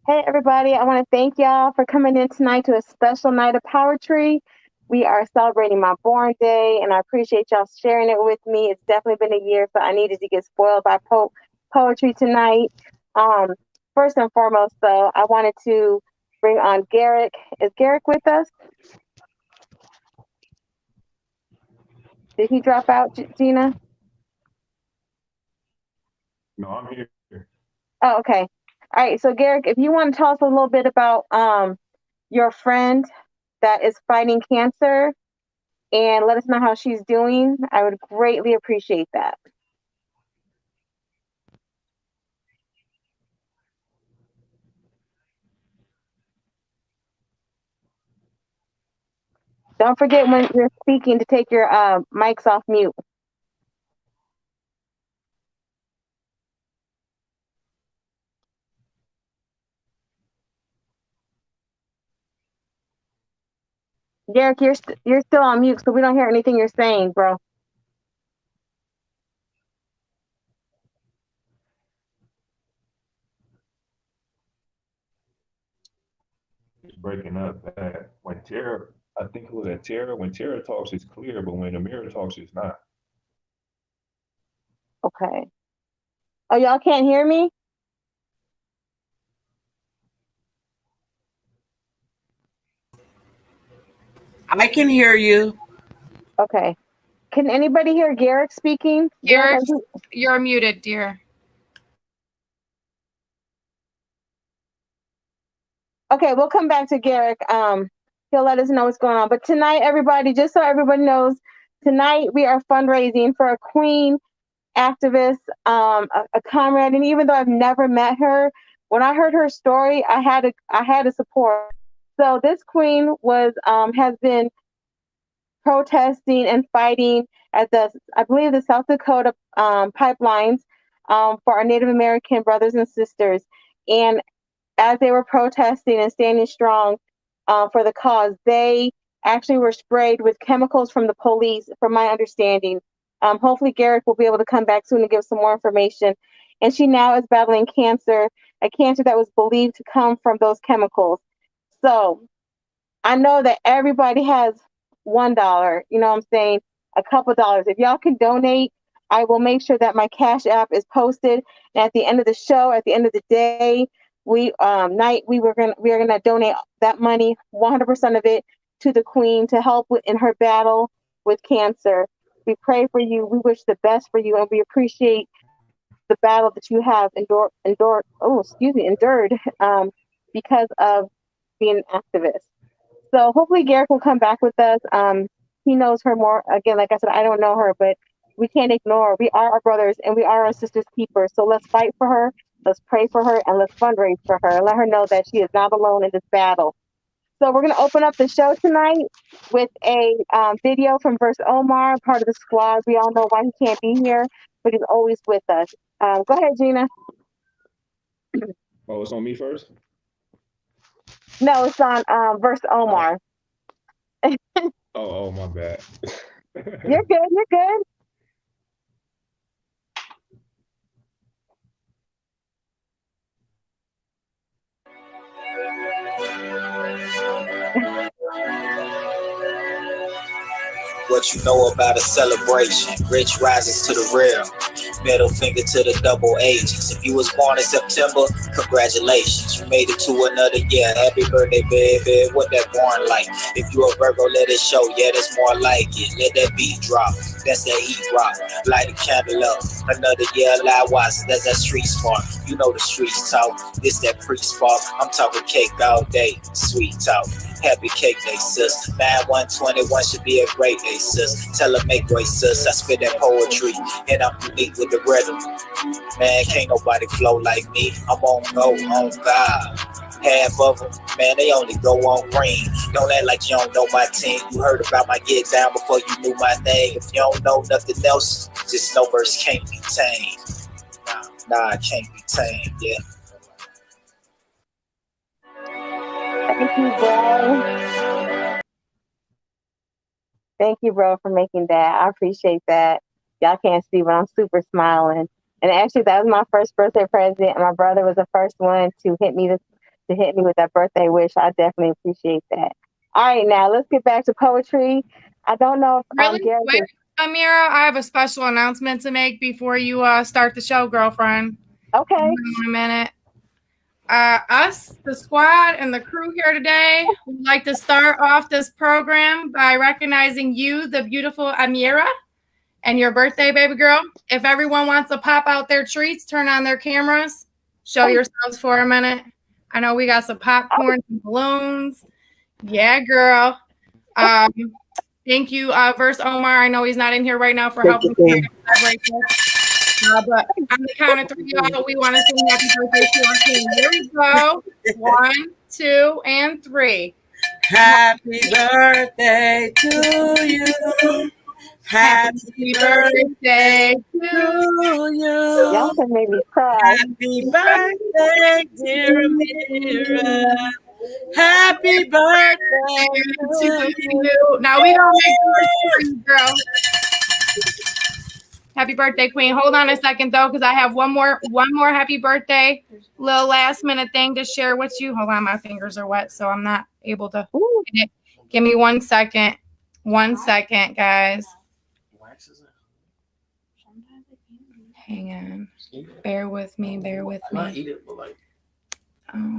Hey, everybody. I want to thank y'all for coming in tonight to a special night of POWERtry. We are celebrating my born day, and I appreciate y'all sharing it with me. It's definitely been a year, so I needed to get spoiled by poetry tonight. Um, First and foremost, though, I wanted to bring on Garrick. Is Garrick with us? Did he drop out, Gina? No, I'm here. Oh, okay. All right. So, Garrick, if you want to tell us a little bit about your friend that is fighting cancer and let us know how she's doing, I would greatly appreciate that. Don't forget when you're speaking to take your mics off mute. Derek, you're still on mute, so we don't hear anything you're saying, bro. It's breaking up bad. When Tara, I think it was that Tara. When Tara talks, it's clear, but when Amira talks, it's not. Okay. Oh, y'all can't hear me? I can hear you. Okay. Can anybody hear Garrick speaking? Garrick, Garrett, you're muted, dear. okay, we'll come back to Garrick. He'll let us know what's going on. But tonight, everybody, just so everybody knows, tonight we are fundraising for a queen activist, a comrade, and even though I've never met her, when I heard her story, I had to support. So this queen was has been protesting and fighting at the, I believe, the South Dakota pipelines for our Native American brothers and sisters. And as they were protesting and standing strong for the cause, they actually were sprayed with chemicals from the police, from my understanding. Hopefully, Garrick will be able to come back soon and give some more information. And she now is battling cancer, a cancer that was believed to come from those chemicals. So I know that everybody has $1, you know what I'm saying? A couple dollars. If y'all can donate, I will make sure that my Cash App is posted. And at the end of the show, at the end of the day, we are gonna donate that money, 100% of it, to the Queen to help in her battle with cancer. We pray for you. We wish the best for you, and we appreciate the battle that you have endured because of being an activist. So hopefully Garrick will come back with us. He knows her more. Again, like I said, I don't know her, but we can't ignore. We are our brothers and we are our sisters' keepers. So let's fight for her. Let's pray for her and let's fundraise for her. Let her know that she is not alone in this battle. So we're going to open up the show tonight with a video from Verse Omar, part of the squad. We all know why he can't be here, but he's always with us. Go ahead, Gina. Oh, it's on me first? No, it's on Verse Oh, Omar. oh, my bad. You're good. You're good. What you know about a celebration? Rich rises to the real. Middle finger to the double agents. If you was born in September, congratulations. You made it to another year. Happy birthday, baby. What that born like? If you a Virgo, let it show. Yeah, that's more like it. Let that beat drop. That's that heat rock. Light a candle up. Another year alive wise. That's that street smart. You know the streets talk. This that pre-spark. I'm talking cake all day. Sweet talk. Happy cake day, sis. 9121 should be a great day, sis. Tell her make way, sis. I spit that poetry, and I'm unique with the rhythm. Man, can't nobody flow like me. I'm on go, on God. Half of them, man, they only go on green. Don't act like you don't know my team. You heard about my get down before you knew my name. If you don't know nothing else, just know verse can't be tamed. Nah, it can't be tamed, yeah. Thank you, bro. Thank you, bro, for making that. I appreciate that. Y'all can't see, but I'm super smiling. And actually, that was my first birthday present. And my brother was the first one to hit me to hit me with that birthday wish. I definitely appreciate that. All right, now let's get back to poetry. I don't know if Really Garrett quick, is Amira, I have a special announcement to make before you start the show, girlfriend. okay. Hold on a minute. Us, the squad, and the crew here today would like to start off this program by recognizing you, the beautiful Amira, and your birthday, baby girl. If everyone wants to pop out their treats, turn on their cameras, show yourselves for a minute. I know we got some popcorn and balloons. Yeah, girl. Thank you, Verse Omar. I know he's not in here right now for helping me celebrate this. But on the count of three, y'all, we want to sing happy birthday to our king. Here we go. 1, 2, and 3. Happy birthday to you. Happy birthday to Y'all you. can make me cry. Happy birthday, dear Amira. Happy birthday to you. Now we gonna make yours for you, girl. Happy birthday, Queen. Hold on a second though, because I have one more happy birthday, little last minute thing to share with you. Hold on, my fingers are wet, so I'm not able to get it. Give me 1 second. 1 second, guys. Hang on. Bear with me. Bear with me.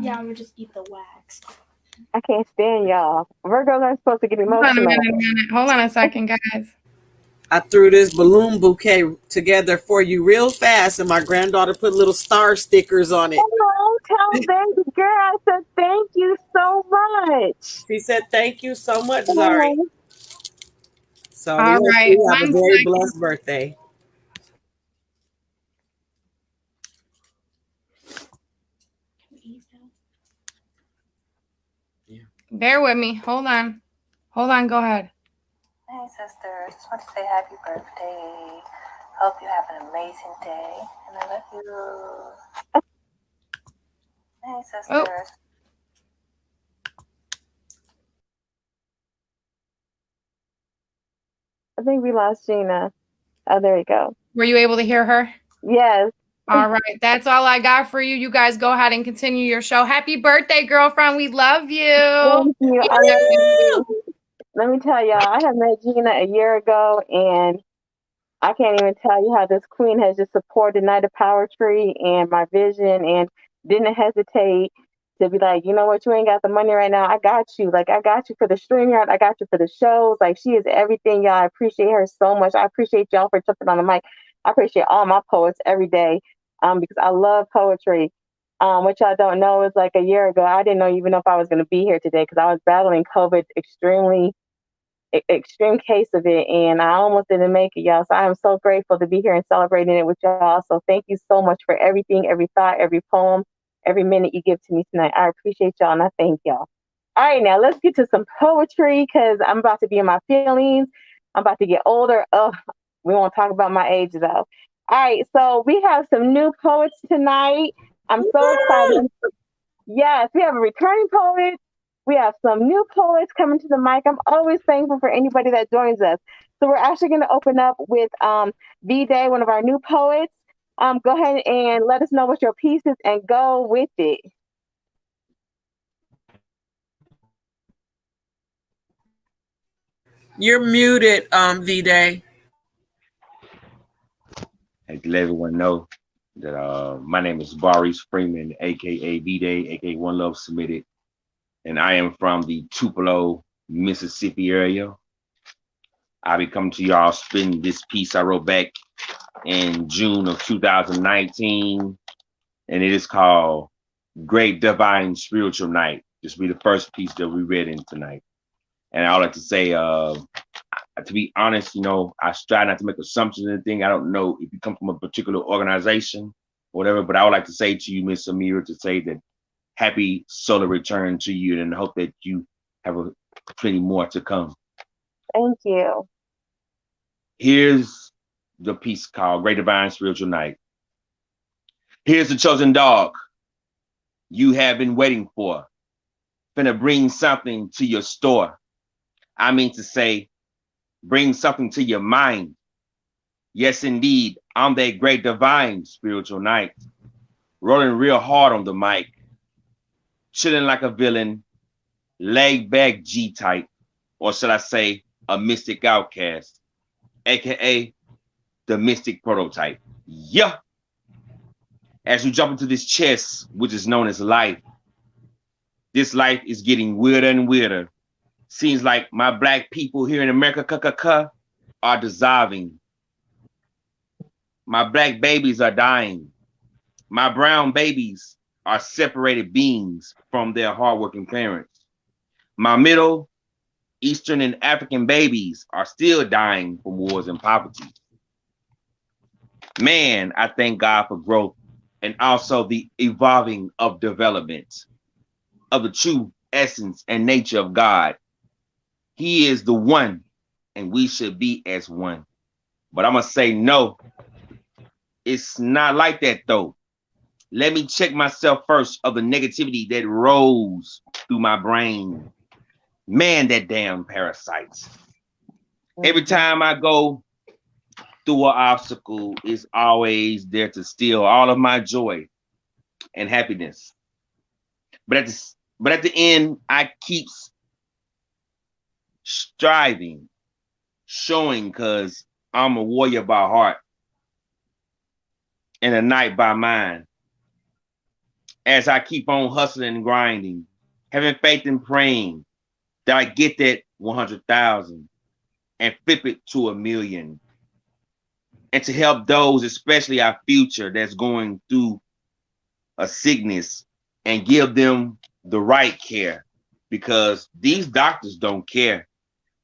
Yeah, I'm gonna just eat the wax. I can't stand y'all. Virgos aren't supposed to get Hold on a emotional. minute. Hold on a second, guys. I threw this balloon bouquet together for you real fast, and my granddaughter put little star stickers on it. Hello, tell baby girl I said thank you so much. She said, "Thank you so much, Zari." Oh, So All we right, have a 1 very second. blessed birthday. Bear with me. Hold on. Hold on. Go ahead. Hey sisters, just want to say happy birthday. Hope you have an amazing day, and I love you. Hey sisters. Oh. I think we lost Gina. Oh, there you go. Were you able to hear her? Yes. All right. That's all I got for you. You guys go ahead and continue your show. Happy birthday, girlfriend. We love you. Thank you. I love you. Let me tell y'all, I have met Gina a year ago, and I can't even tell you how this queen has just supported Night of POWERtry and my vision, and didn't hesitate to be like, you know what, you ain't got the money right now. I got you. Like, I got you for the StreamYard. I got you for the shows. Like, she is everything, y'all. I appreciate her so much. I appreciate y'all for jumping on the mic. I appreciate all my poets every day, because I love poetry. What y'all don't know is, like, a year ago, I didn't even know if I was going to be here today because I was battling COVID extreme case of it, and I almost didn't make it, y'all. So I am so grateful to be here and celebrating it with y'all. So thank you so much for everything, every thought, every poem, every minute you give to me tonight. I appreciate y'all, and I thank y'all. All right, now let's get to some poetry because I'm about to be in my feelings. I'm about to get older. Oh, we won't talk about my age though. All right, so we have some new poets tonight. I'm so excited. Yes, we have a returning poet. We have some new poets coming to the mic. I'm always thankful for anybody that joins us. So we're actually going to open up with V-Day, one of our new poets. Go ahead and let us know what your piece is and go with it. You're muted, V-Day. And to let everyone know that my name is Boris Freeman, aka V-Day, aka One Love Submitted, and I am from the Tupelo, Mississippi area. I'll be coming to y'all spinning this piece I wrote back in June of 2019, and it is called Great Divine Spiritual Night. This will be the first piece that we read in tonight. And I would like to say, to be honest, you know, I try not to make assumptions or anything. I don't know if you come from a particular organization or whatever, but I would like to say to you, Miss Amira, to say that happy solar return to you, and hope that you have plenty more to come. Thank you. Here's the piece called Great Divine Spiritual Night. Here's the chosen dog you have been waiting for. Finna bring something to your store. I mean to say, bring something to your mind. Yes, indeed, I'm that great divine spiritual night. Rolling real hard on the mic. chilling like a villain, laid back G type, or should I say a mystic outcast, aka the mystic prototype. Yeah. As you jump into this chest, which is known as life, this life is getting weirder and weirder. Seems like my black people here in America are dissolving. My black babies are dying. My brown babies are separated beings from their hardworking parents. My Middle Eastern and African babies are still dying from wars and poverty. Man, I thank God for growth and also the evolving of development of the true essence and nature of God. He is the one, and we should be as one. But I'm going to say no, it's not like that though. Let me check myself first of the negativity that rose through my brain. Man, that damn parasites. Every time I go through an obstacle, it's always there to steal all of my joy and happiness. But at the end, I keep striving, showing because I'm a warrior by heart and a knight by mind. As I keep on hustling and grinding, having faith and praying that I get that 100,000 and flip it to 1,000,000. And to help those, especially our future, that's going through a sickness, and give them the right care, because these doctors don't care.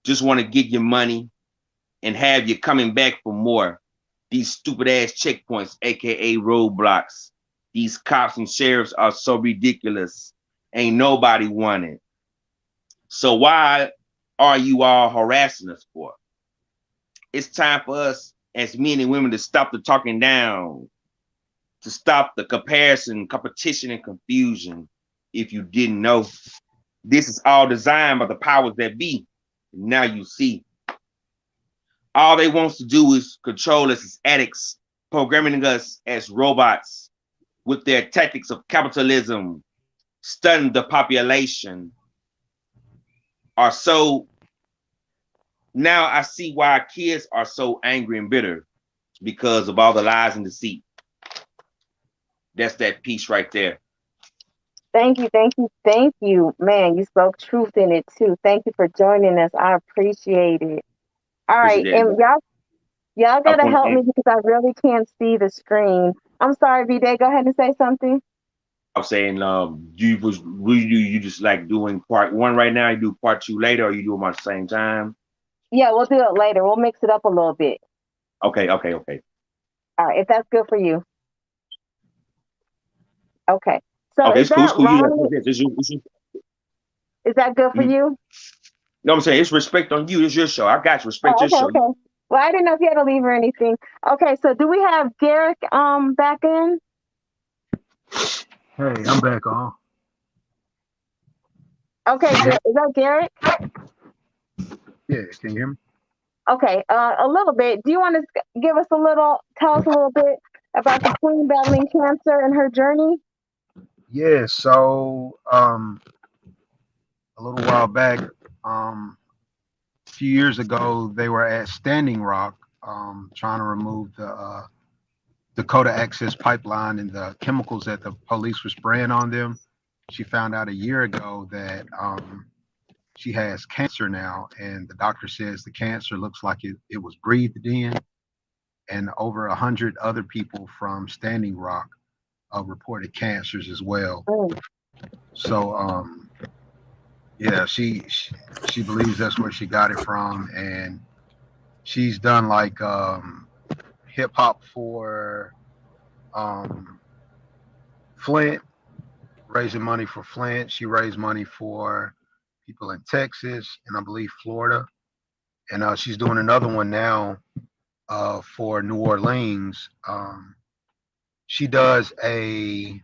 Just want to get your money and have you coming back for more. These stupid ass checkpoints, aka roadblocks. These cops and sheriffs are so ridiculous. Ain't nobody wanted. So why are you all harassing us for? It's time for us as men and women to stop the talking down, to stop the comparison, competition, and confusion. If you didn't know, this is all designed by the powers that be. Now you see. All they want to do is control us as addicts, programming us as robots with their tactics of capitalism, stunning the population. Are so, now I see why our kids are so angry and bitter, because of all the lies and deceit. That's that piece right there. Thank you, thank you, thank you. Man, you spoke truth in it too. Thank you for joining us. I appreciate it. All right, and y'all gotta help me because I really can't see the screen. I'm sorry, V-Day, go ahead and say something. I'm saying, you just like doing part one right now? You do part two later, or you do them at the same time? Yeah, we'll do it later. We'll mix it up a little bit. Okay. All right, if that's good for you. Okay. So okay, is that cool. Ronnie? Is that good for you? No, I'm saying it's respect on you. It's your show. I got you. Respect your show. Okay. Well, I didn't know if you had to leave or anything. Okay, so do we have Garrick back in? Hey, I'm back on. Okay, is that Garrick? Yeah, can you hear me? Okay, a little bit. Do you want to tell us a little bit about the queen battling cancer and her journey? Yeah, so a little while back, a few years ago, they were at Standing Rock trying to remove the Dakota Access Pipeline and the chemicals that the police were spraying on them. She found out a year ago that she has cancer now, and the doctor says the cancer looks like it was breathed in, and over 100 other people from Standing Rock reported cancers as well. So yeah, she believes that's where she got it from, and she's done like hip hop for Flint, raising money for Flint. She raised money for people in Texas and I believe Florida, and she's doing another one now for New Orleans. She does a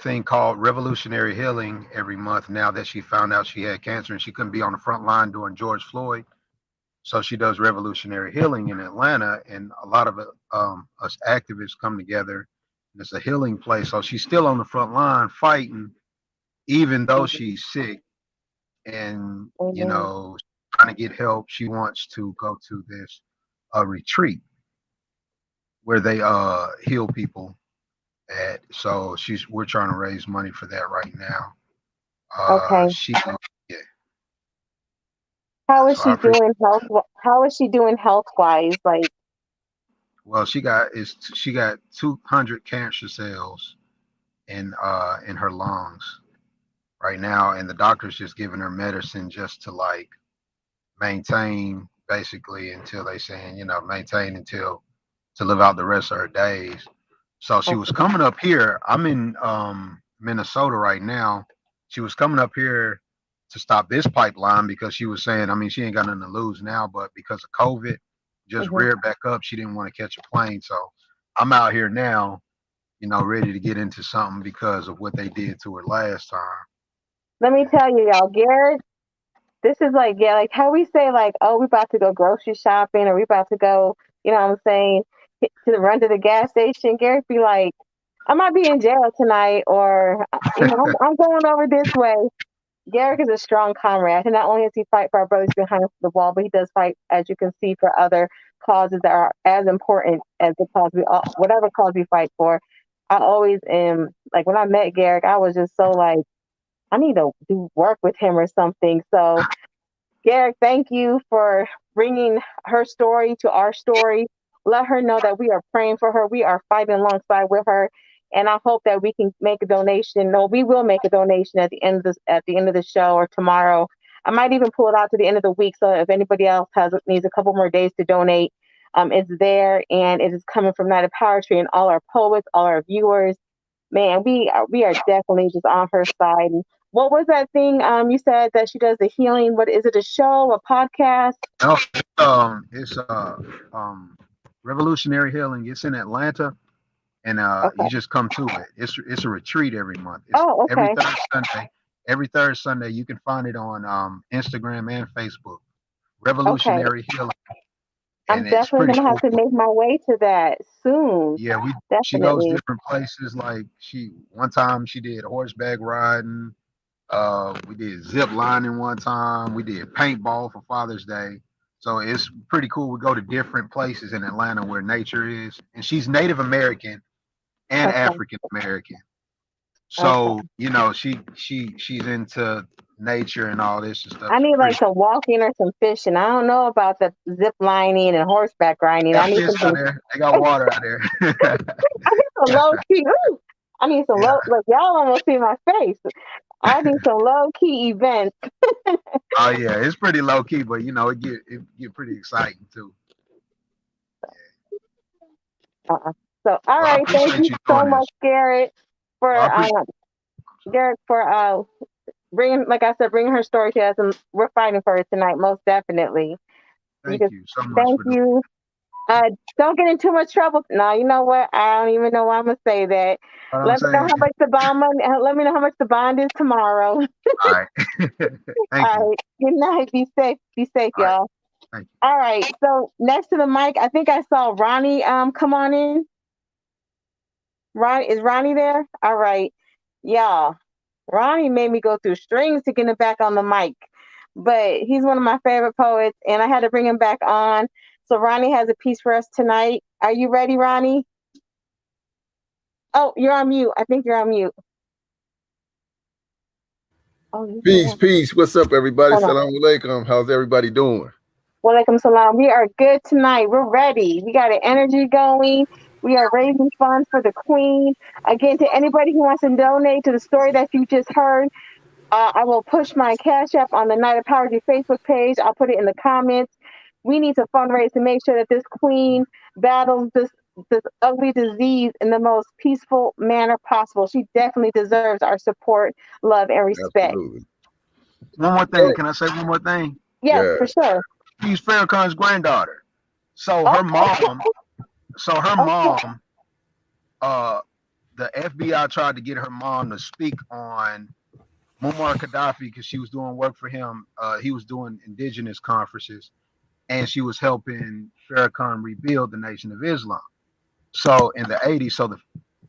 thing called Revolutionary Healing every month now that she found out she had cancer and she couldn't be on the front line during George Floyd. So she does Revolutionary Healing in Atlanta, and a lot of us activists come together It's a healing place. So she's still on the front line fighting, even though Mhm. she's sick and, Amen. trying to get help. She wants to go to this retreat where they heal people at. So we're trying to raise money for that right now. Okay. Yeah. How is So I she appreciate. doing health? How is she doing health wise? Like, Well, she got 200 cancer cells in her lungs right now, and the doctor's just giving her medicine just to like maintain basically until they saying maintain until to live out the rest of her days. So she was okay, coming up here. I'm in Minnesota right now. She was coming up here to stop this pipeline because she was saying, I mean, she ain't got nothing to lose now, but because of COVID, just hmm reared back up. She didn't want to catch a plane. So I'm out here now, ready to get into something because of what they did to her last time. let me tell you, y'all, Garrett. This is like, yeah, like how we say, like, oh, we about to go grocery shopping, or we about to go, you know what I'm saying, run to the gas station. Garrett be like, I might be in jail tonight, or I'm going over this way. Garrick is a strong comrade, and not only does he fight for our brothers behind the wall, but he does fight, as you can see, for other causes that are as important as the cause whatever cause we fight for. I always am like when I met Garrick, I was just so like, I need to do work with him or something. So Garrick, thank you for bringing her story to our story. Let her know that we are praying for her. We are fighting alongside with her, and I hope that we can make a donation. No, we will make a donation at the end of the show or tomorrow. I might even pull it out to the end of the week. So if anybody else needs a couple more days to donate, it's there, and it is coming from Night of POWERtry and all our poets, all our viewers. Man, we are definitely just on her side. What was that thing you said that she does the healing? What is it, a show, a podcast? No, it's Revolutionary Healing. It's in Atlanta, and Okay. you just come to it. It's a retreat every month. It's Oh, every okay. third Sunday. Every third Sunday, you can find it on Instagram and Facebook. Okay. Revolutionary Healing, I'm and it's definitely pretty gonna have cool. to make my way to that soon. Yeah, she goes Definitely. different places. Like one time she did horseback riding. We did zip lining one time. We did paintball for Father's Day. So it's pretty cool. We go to different places in Atlanta where nature is, and she's Native American and Okay. African American. Okay. So she's into nature and all this and stuff. I It's need like pretty. some walking or some fishing. I don't know about the zip lining and horseback riding. I Got need fish some out things. there. They got water out there. I need some low key. Ooh, I need some Yeah. low. Look, y'all almost see my face. I need some low key events. Oh yeah, it's pretty low key, but it get pretty exciting too. Uh-uh. So, all Well, I right. Thank appreciate you you so doing much, this. Garrett, for Well, I appreciate. bringing, like I said, bringing her story to us, and we're fighting for her tonight, most definitely. Thank Because you so much thank for doing. you. Don't get in too much trouble. No, you know what? I don't even know why I'm gonna say that. What I'm Let me know saying. how much the bond money. Let me know how much the bond is tomorrow. All right. Thank All you. right. Good night. Be safe. Be safe, All right. y'all. Thank you. All right. So next to the mic, I think I saw Ronnie come on in. Ronnie, is Ronnie there? All right. Y'all. Ronnie made me go through strings to get him back on the mic. But he's one of my favorite poets, and I had to bring him back on. So Ronnie has a piece for us tonight. Are you ready, Ronnie? Oh, you're on mute. I think you're on mute. Oh, you sure Peace, are. peace. What's up, everybody? Hold on. Salam alaikum. How's everybody doing? Walaikum salam. We are good tonight. We're ready. We got an energy going. We are raising funds for the Queen. Again, to anybody who wants to donate to the story that you just heard, I will push my Cash App on the Night of Power Facebook page. I'll put it in the comments. We need to fundraise to make sure that this Queen battles this ugly disease in the most peaceful manner possible. She definitely deserves our support, love, and respect. Absolutely. One more thing. Can I say one more thing? Yes, Yeah. for sure. She's Farrakhan's granddaughter. So her Okay, mom. So her okay, mom. Uh, the FBI tried to get her mom to speak on Muammar Gaddafi because she was doing work for him. He was doing indigenous conferences, and she was helping Farrakhan rebuild the Nation of Islam. So in the '80s, so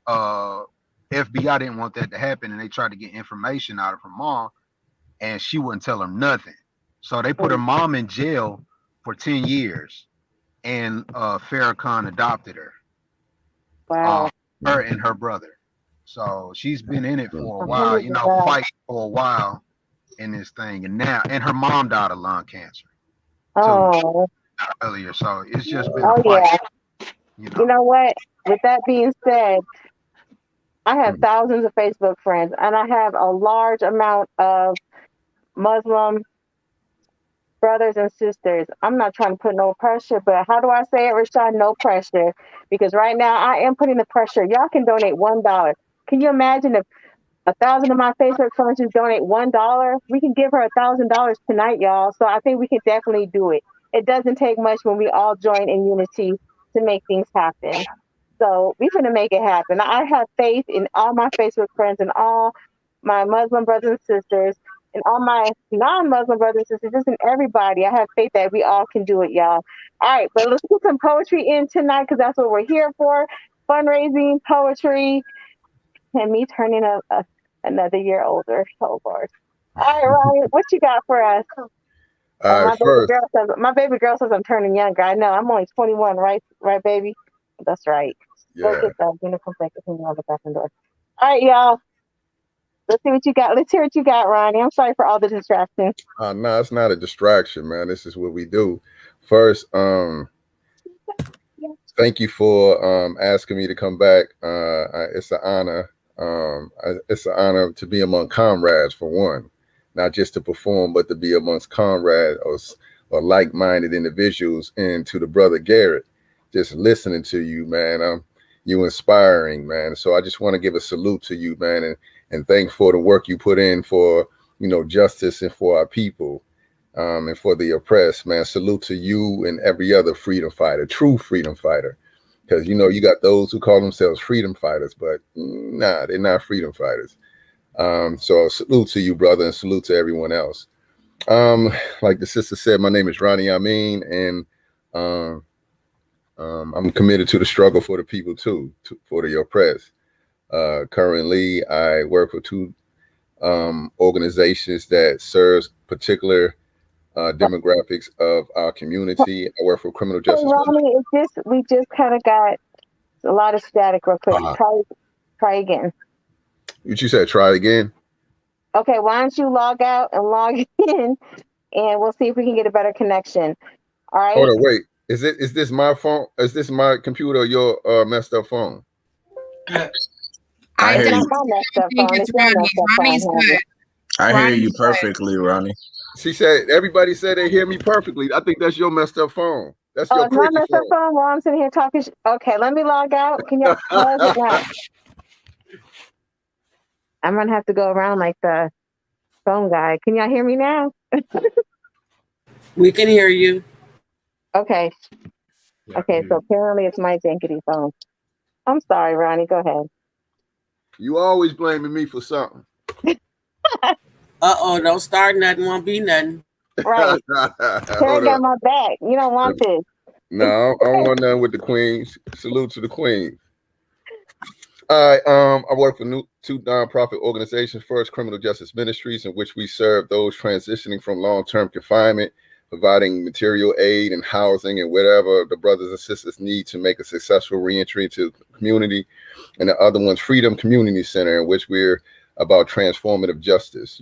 FBI didn't want that to happen, and they tried to get information out of her mom, and she wouldn't tell them nothing. So they put her mom in jail for 10 years, and Farrakhan adopted her. Wow. Her and her brother. So she's been in it for a while, Alhamdulillah. fighting for a while in this thing. And her mom died of lung cancer Oh. earlier. So it's just been a Oh fight. yeah. You know what? With that being said, I have thousands of Facebook friends, and I have a large amount of Muslim brothers and sisters. I'm not trying to put no pressure, but how do I say it, Rashad? No pressure. Because right now I am putting the pressure. Y'all can donate $1. Can you imagine if 1,000 of my Facebook friends just donate $1? We can give her $1,000 tonight, y'all. So I think we can definitely do it. It doesn't take much when we all join in unity to make things happen. So we're going to make it happen. I have faith in all my Facebook friends and all my Muslim brothers and sisters and all my non-Muslim brothers and sisters, just in everybody. I have faith that we all can do it, y'all. All right, but let's put some poetry in tonight because that's what we're here for. Fundraising, poetry, and me turning another year older. Oh, Lord. All right, Ryan, what you got for us? My baby girl says I'm turning younger. I know. I'm only 21, right? Right, baby? That's right. Yeah. Go get that. Gonna come back on the back door. All right, y'all. Let's see what you got. Let's hear what you got, Ronnie. I'm sorry for all the distractions. No, it's not a distraction, man. This is what we do. First, thank you for asking me to come back. It's an honor. It's an honor to be among comrades, for one, not just to perform, but to be amongst comrades or like-minded individuals. And to the brother Garrett, just listening to you, man, you inspiring, man. So I just want to give a salute to you, man, and thank for the work you put in for, justice and for our people, and for the oppressed, man. Salute to you and every other freedom fighter, true freedom fighter. Because, you got those who call themselves freedom fighters, but nah, they're not freedom fighters. So salute to you, brother, and salute to everyone else. Like the sister said, my name is Ronnie Amin, and I'm committed to the struggle for the people too, for the oppressed. Currently, I work for two organizations that serves particular demographics of our community. I work for criminal justice. Ronnie, we just kind of got a lot of static real quick. Try again. What you said? Try again. Okay, why don't you log out and log in, and we'll see if we can get a better connection. All right. Hold on, wait. Is this my phone? Is this my computer or your messed up phone? I hear don't think it's Ronnie's good. I hear you perfectly, Ronnie. She said, everybody said they hear me perfectly. I think that's your messed up phone. That's your it's my messed up phone while I'm sitting here talking. Okay, let me log out. Can you close it now? I'm going to have to go around like the phone guy. Can y'all hear me now? We can hear you. Okay. Okay, so apparently it's my jankety phone. I'm sorry, Ronnie. Go ahead. You always blaming me for something. Uh-oh, don't start nothing, won't be nothing. Right. Terry got my back. You don't want this. No, I don't want nothing with the queens. Salute to the queens. I work for two nonprofit organizations. First, Criminal Justice Ministries, in which we serve those transitioning from long-term confinement, providing material aid and housing and whatever the brothers and sisters need to make a successful reentry to the community. And the other one's Freedom Community Center, in which we're about transformative justice,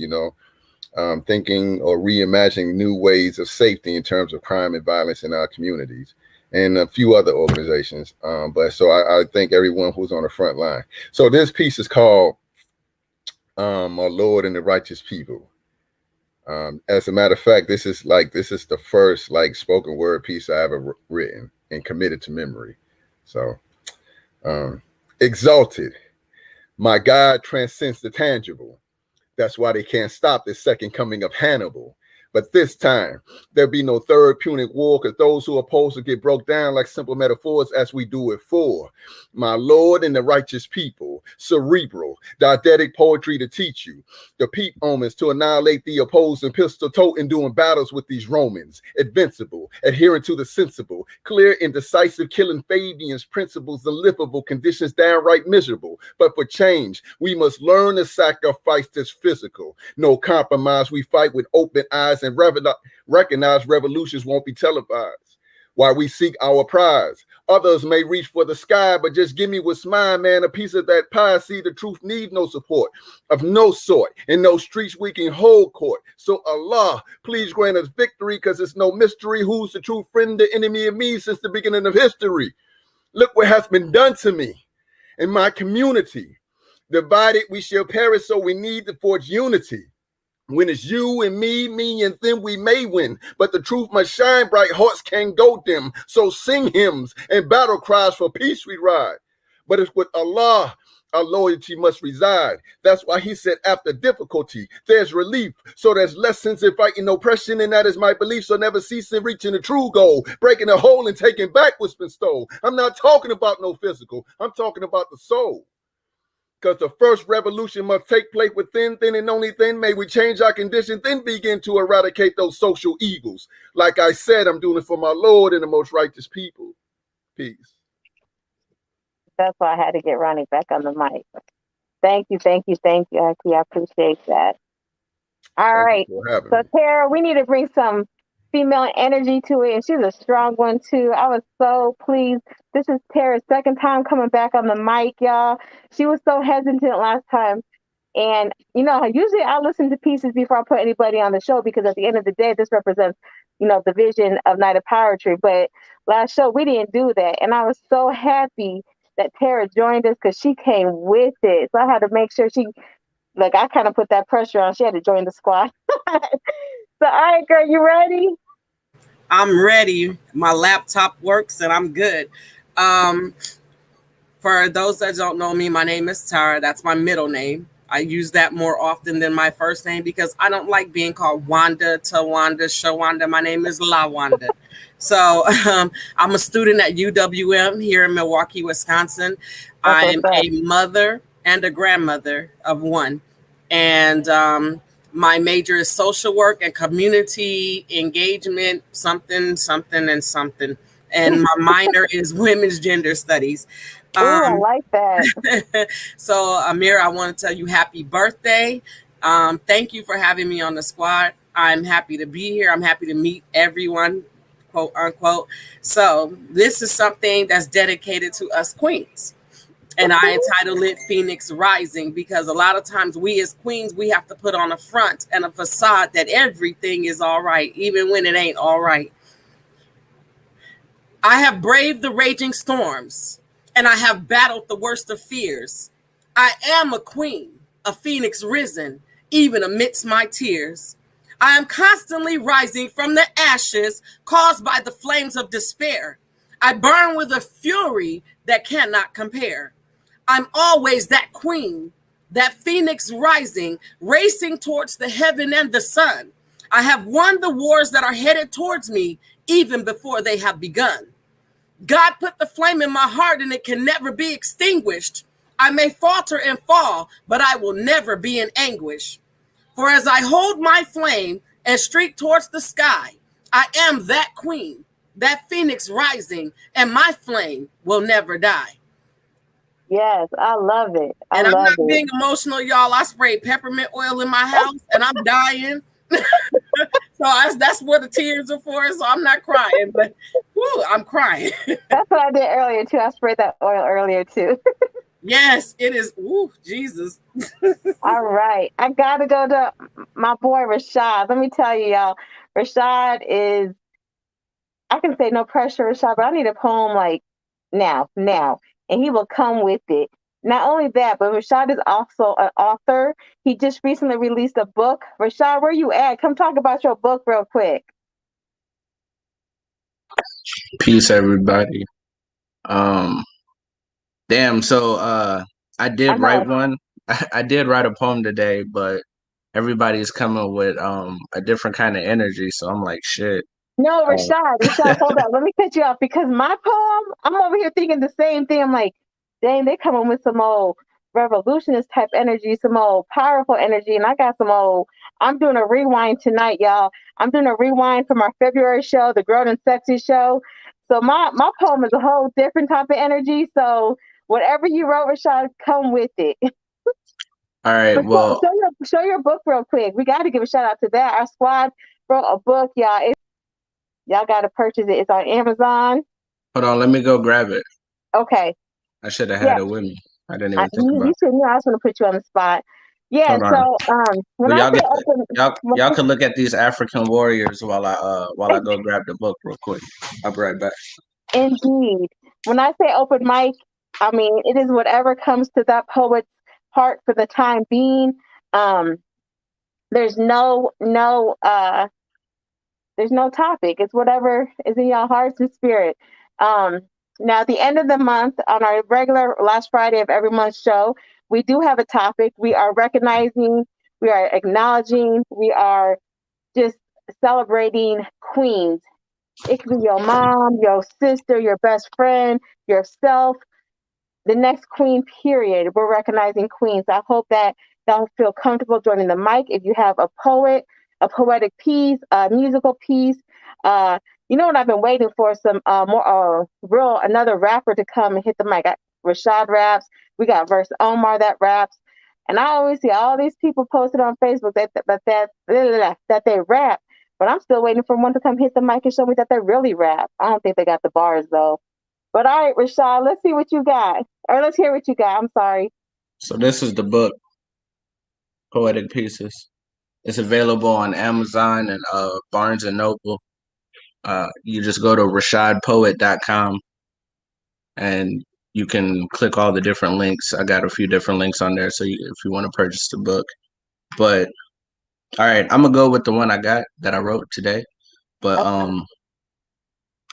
thinking or reimagining new ways of safety in terms of crime and violence in our communities, and a few other organizations. But so I thank everyone who's on the front line. So this piece is called Our Lord and the Righteous People. As a matter of fact, this is the first spoken word piece I ever written and committed to memory. So exalted, my God transcends the tangible. That's why they can't stop the second coming of Hannibal. But this time, there'll be no third Punic War, because those who oppose will get broke down like simple metaphors as we do it for my Lord and the righteous people. Cerebral, didactic poetry to teach you. The peep omens to annihilate the opposing, pistol toting, doing battles with these Romans. Invincible, adhering to the sensible, clear and decisive, killing Fabian's principles, the livable conditions downright miserable. But for change, we must learn to sacrifice this physical. No compromise, we fight with open eyes and recognize revolutions won't be televised. While we seek our prize, others may reach for the sky, but just give me what's mine, man, a piece of that pie. See, the truth needs no support of no sort. In no streets we can hold court. So Allah, please grant us victory, because it's no mystery who's the true friend, the enemy of me since the beginning of history. Look what has been done to me in my community. Divided we shall perish, so we need to forge unity. When it's you and me and them, we may win. But the truth must shine bright, hearts can go dim. So sing hymns and battle cries, for peace we ride. But it's with Allah our loyalty must reside. That's why he said after difficulty, there's relief. So there's lessons in fighting oppression, and that is my belief. So never ceasing reaching the true goal, breaking a hole and taking back what's been stole. I'm not talking about no physical. I'm talking about the soul. Because the first revolution must take place within, then and only then may we change our condition, then begin to eradicate those social evils. Like I said, I'm doing it for my Lord and the most righteous people. Peace. That's why I had to get Ronnie back on the mic. Thank you. Aki, I appreciate that. All right. So Tara, we need to bring some female energy to it, and she's a strong one too. I was so pleased. This is Tara's second time coming back on the mic, y'all. She was so hesitant last time. And, you know, usually I listen to pieces before I put anybody on the show, because at the end of the day, this represents, you know, the vision of Night of POWERtry. But last show, we didn't do that. And I was so happy that Tara joined us, because she came with it. So I had to make sure I kind of put that pressure on. She had to join the squad. So, all right, girl, you ready? I'm ready. My laptop works and I'm good. For those that don't know me, my name is Tara. That's my middle name. I use that more often than my first name because I don't like being called Wanda, Tawanda, Shawanda. My name is LaWanda. So I'm a student at UWM here in Milwaukee, Wisconsin. I am a mother and a grandmother of one. And my major is social work and community engagement, something. And my minor is women's gender studies. I like that. So, Amir, I want to tell you happy birthday. Thank you for having me on the squad. I'm happy to be here. I'm happy to meet everyone, quote unquote. So this is something that's dedicated to us queens. And I entitled it Phoenix Rising, because a lot of times we as queens, we have to put on a front and a facade that everything is all right, even when it ain't all right. I have braved the raging storms, and I have battled the worst of fears. I am a queen, a phoenix risen, even amidst my tears. I am constantly rising from the ashes caused by the flames of despair. I burn with a fury that cannot compare. I'm always that queen, that phoenix rising, racing towards the heaven and the sun. I have won the wars that are headed towards me even before they have begun. God put the flame in my heart and it can never be extinguished. I may falter and fall, but I will never be in anguish. For as I hold my flame and streak towards the sky, I am that queen, that phoenix rising, and my flame will never die. Yes, I love it. I'm not being emotional, y'all. I sprayed peppermint oil in my house and I'm dying. So that's what the tears are for. So I'm not crying, but I'm crying. That's what I did earlier too. I sprayed that oil earlier too. Yes, it is. Ooh, Jesus. All right. I got to go to my boy, Rashad. Let me tell you, y'all. Rashad is, I can say no pressure, Rashad, but I need a poem like now. And he will come with it. Not only that, but Rashad is also an author. He just recently released a book. Rashad, where you at? Come talk about your book real quick. Peace, everybody. Damn, so I did write one. I did write a poem today, but everybody's coming with a different kind of energy. So I'm like, shit. No, Rashad, hold on. Let me cut you off because my poem, I'm over here thinking the same thing. I'm like, dang, they coming with some old revolutionist type energy, some old powerful energy, and I got some old. I'm doing a rewind tonight, y'all. I'm doing a rewind from our February show, the Grown and Sexy show. So my poem is a whole different type of energy. So whatever you wrote, Rashad, come with it. All right. But Well, show your book real quick. We got to give a shout out to that. Our squad wrote a book, y'all. Y'all got to purchase it. It's on Amazon. hold on. Let me go grab it. Okay. I should have had Yeah. it with me. I didn't even think You about it. should know. I was going to put you on the spot. Yeah. Hold on. So when Well, I y'all say get open, y'all can look at these African warriors while I go grab the book real quick. I'll be right back. indeed, when I say open mic, I mean it is whatever comes to that poet's heart for the time being. Um, there's there's no topic. It's whatever is in your hearts and spirit. Um, Now, at the end of the month, on our regular last Friday of every month show, we do have a topic. We are recognizing, we are acknowledging, we are just celebrating queens. It could be your mom, your sister, your best friend, yourself, the next queen period. We're recognizing queens. I hope that y'all feel comfortable joining the mic. If you have a poet, a poetic piece, a musical piece, uh, you know what I've been waiting for? Some more real another rapper to come and hit the mic. Rashad raps. We got Verse Omar that raps. And I always see all these people posted on Facebook that they rap, but I'm still waiting for one to come hit the mic and show me that they really rap. I don't think they got the bars though. But all right, Rashad, let's see what you got. Or let's hear what you got. I'm sorry. So this is the book, Poetic Pieces. It's available on Amazon and Barnes and Noble. You just go to rashadpoet.com and you can click all the different links. I got a few different links on there, so if you want to purchase the book. But all right, I'm gonna go with the one I got that I wrote today. But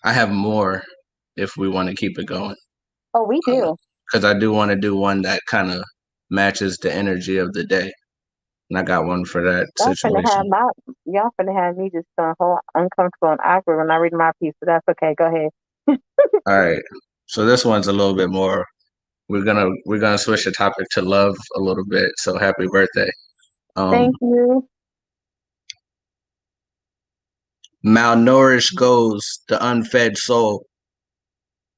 I have more if we want to keep it going. Oh, we do. Because I do want to do one that kind of matches the energy of the day, and I got one for that situation. Y'all finna have me just whole uncomfortable and awkward when I read my piece, but that's okay. Go ahead. All right, so this one's a little bit more. We're gonna switch the topic to love a little bit. So happy birthday. Thank you. Malnourished goes the unfed soul.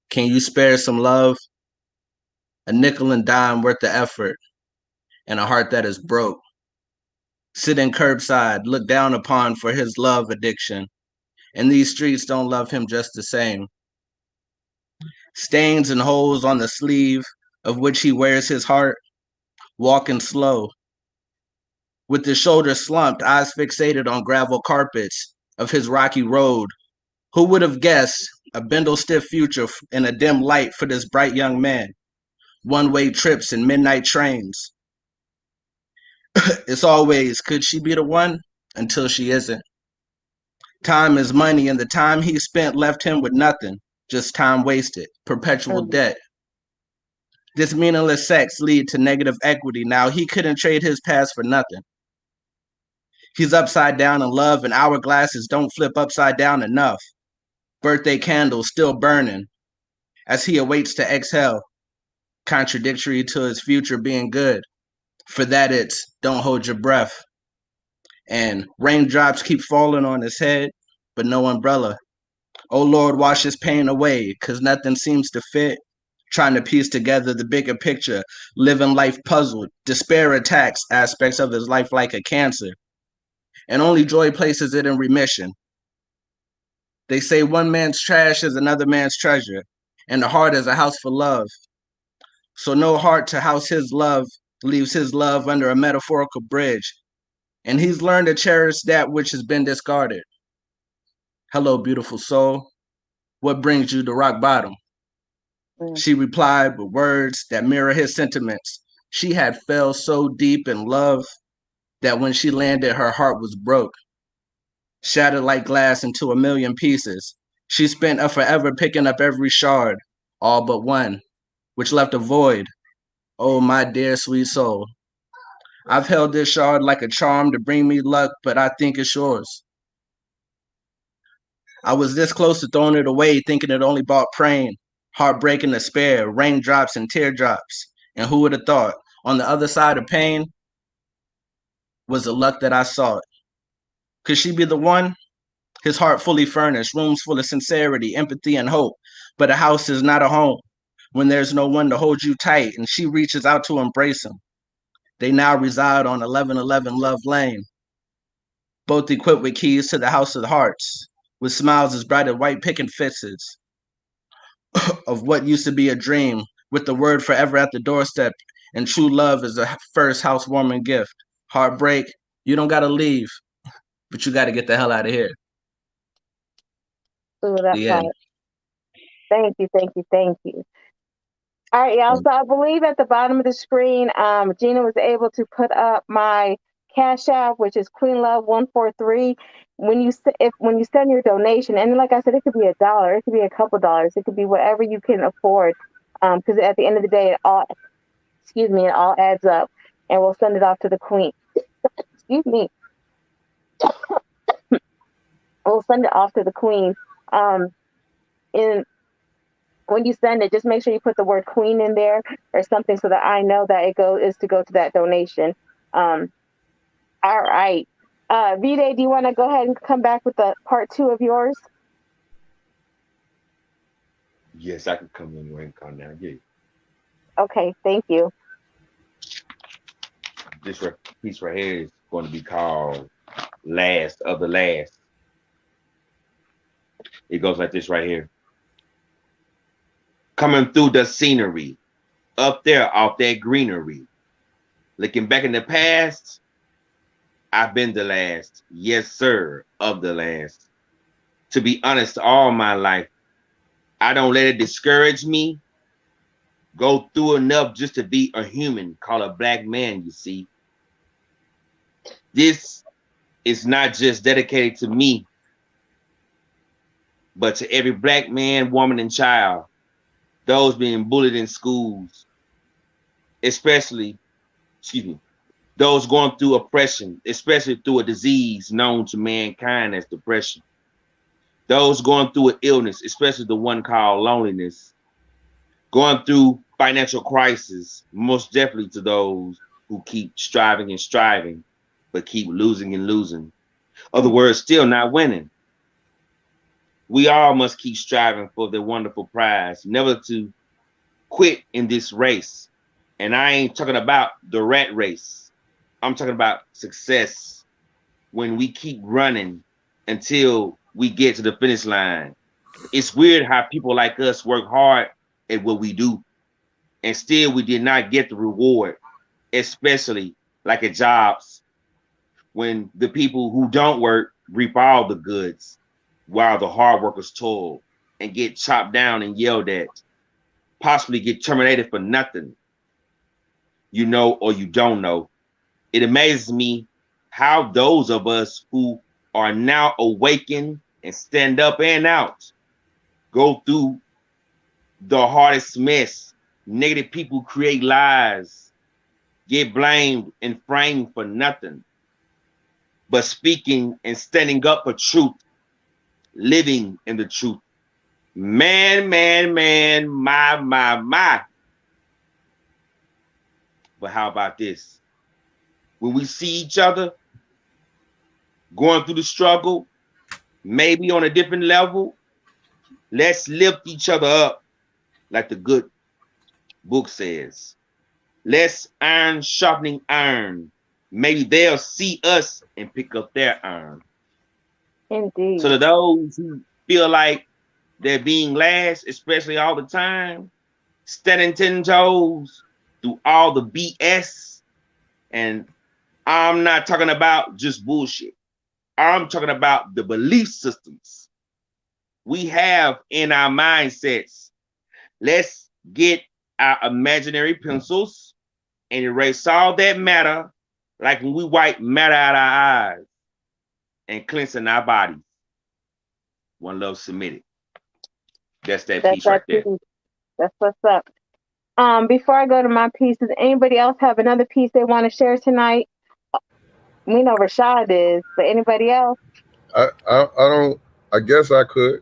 Can you spare some love? A nickel and dime worth of effort and a heart that is broke. Sitting curbside, looked down upon for his love addiction. And these streets don't love him just the same. Stains and holes on the sleeve of which he wears his heart, walking slow. With his shoulders slumped, eyes fixated on gravel carpets of his rocky road. Who would have guessed a bindle stiff future in a dim light for this bright young man? One-way trips and midnight trains. It's always, could she be the one? Until she isn't. Time is money, and the time he spent left him with nothing, just time wasted, perpetual debt. This meaningless sex lead to negative equity. Now he couldn't trade his past for nothing. He's upside down in love, and hourglasses don't flip upside down enough. Birthday candles still burning as he awaits to exhale, contradictory to his future being good. For that it's don't hold your breath. And raindrops keep falling on his head, but no umbrella. Oh Lord, wash his pain away, 'cause nothing seems to fit. Trying to piece together the bigger picture, living life puzzled. Despair attacks aspects of his life like a cancer, and only joy places it in remission. They say one man's trash is another man's treasure, and the heart is a house for love. So no heart to house his love leaves his love under a metaphorical bridge, and he's learned to cherish that which has been discarded. Hello, beautiful soul. What brings you to rock bottom? She replied with words that mirror his sentiments. She had fell so deep in love that when she landed, her heart was broke, shattered like glass into a million pieces. She spent a forever picking up every shard, all but one, which left a void. Oh, my dear sweet soul. I've held this shard like a charm to bring me luck, but I think it's yours. I was this close to throwing it away, thinking it only brought pain, heartbreak and despair, raindrops and teardrops. And who would have thought? On the other side of pain was the luck that I sought. Could she be the one? His heart fully furnished, rooms full of sincerity, empathy, and hope. But a house is not a home when there's no one to hold you tight, and she reaches out to embrace him. They now reside on 1111 Love Lane, both equipped with keys to the House of the Hearts, with smiles as bright as white picket fences of what used to be a dream, with the word forever at the doorstep, and true love is the first housewarming gift. Heartbreak, you don't gotta leave, but you gotta get the hell out of here. Ooh, that The part. end. Thank you, thank you, thank you. All right, y'all. So I believe at the bottom of the screen, Gina was able to put up my Cash App, which is Queen Love 143. When you send your donation, and like I said, it could be $1, it could be a couple dollars, it could be whatever you can afford. Because at the end of the day, it all adds up, and we'll send it off to the Queen. Excuse me. We'll send it off to the Queen. In When you send it, just make sure you put the word Queen in there or something so that I know that is to go to that donation. All right. V-Day, do you want to go ahead and come back with the part 2 of yours? Yes, I can come in and come down. Yeah. Okay, thank you. This piece right here is going to be called Last of the Last. It goes like this right here. Coming through the scenery, up there off that greenery. Looking back in the past, I've been the last, yes sir, of the last. To be honest, all my life, I don't let it discourage me. Go through enough just to be a human, called a black man, you see. This is not just dedicated to me, but to every black man, woman, and child, those being bullied in schools, especially, those going through oppression, especially through a disease known to mankind as depression. Those going through an illness, especially the one called loneliness. Going through financial crisis, most definitely to those who keep striving and striving, but keep losing and losing. Other words, still not winning. We all must keep striving for the wonderful prize, never to quit in this race. And I ain't talking about the rat race. I'm talking about success when we keep running until we get to the finish line. It's weird how people like us work hard at what we do, and still we did not get the reward, especially like at jobs, when the people who don't work reap all the goods, while the hard workers toil and get chopped down and yelled at, possibly get terminated for nothing. You know or you don't know. It amazes me how those of us who are now awakened and stand up and out go through the hardest mess. Negative people create lies, get blamed and framed for nothing. But speaking and standing up for truth, living in the truth. Man, my. But how about this? When we see each other going through the struggle, maybe on a different level, let's lift each other up like the good book says. Let's iron sharpening iron. Maybe they'll see us and pick up their iron. Indeed. So to those who feel like they're being last, especially all the time, standing 10 toes through all the BS. And I'm not talking about just bullshit. I'm talking about the belief systems we have in our mindsets. Let's get our imaginary pencils and erase all that matter, like when we wipe matter out our eyes and cleansing our bodies. One love submitted. That's that piece right there. That's what's up. Before I go to my piece, does anybody else have another piece they want to share tonight? We know Rashad is, but anybody else? I don't. I guess I could.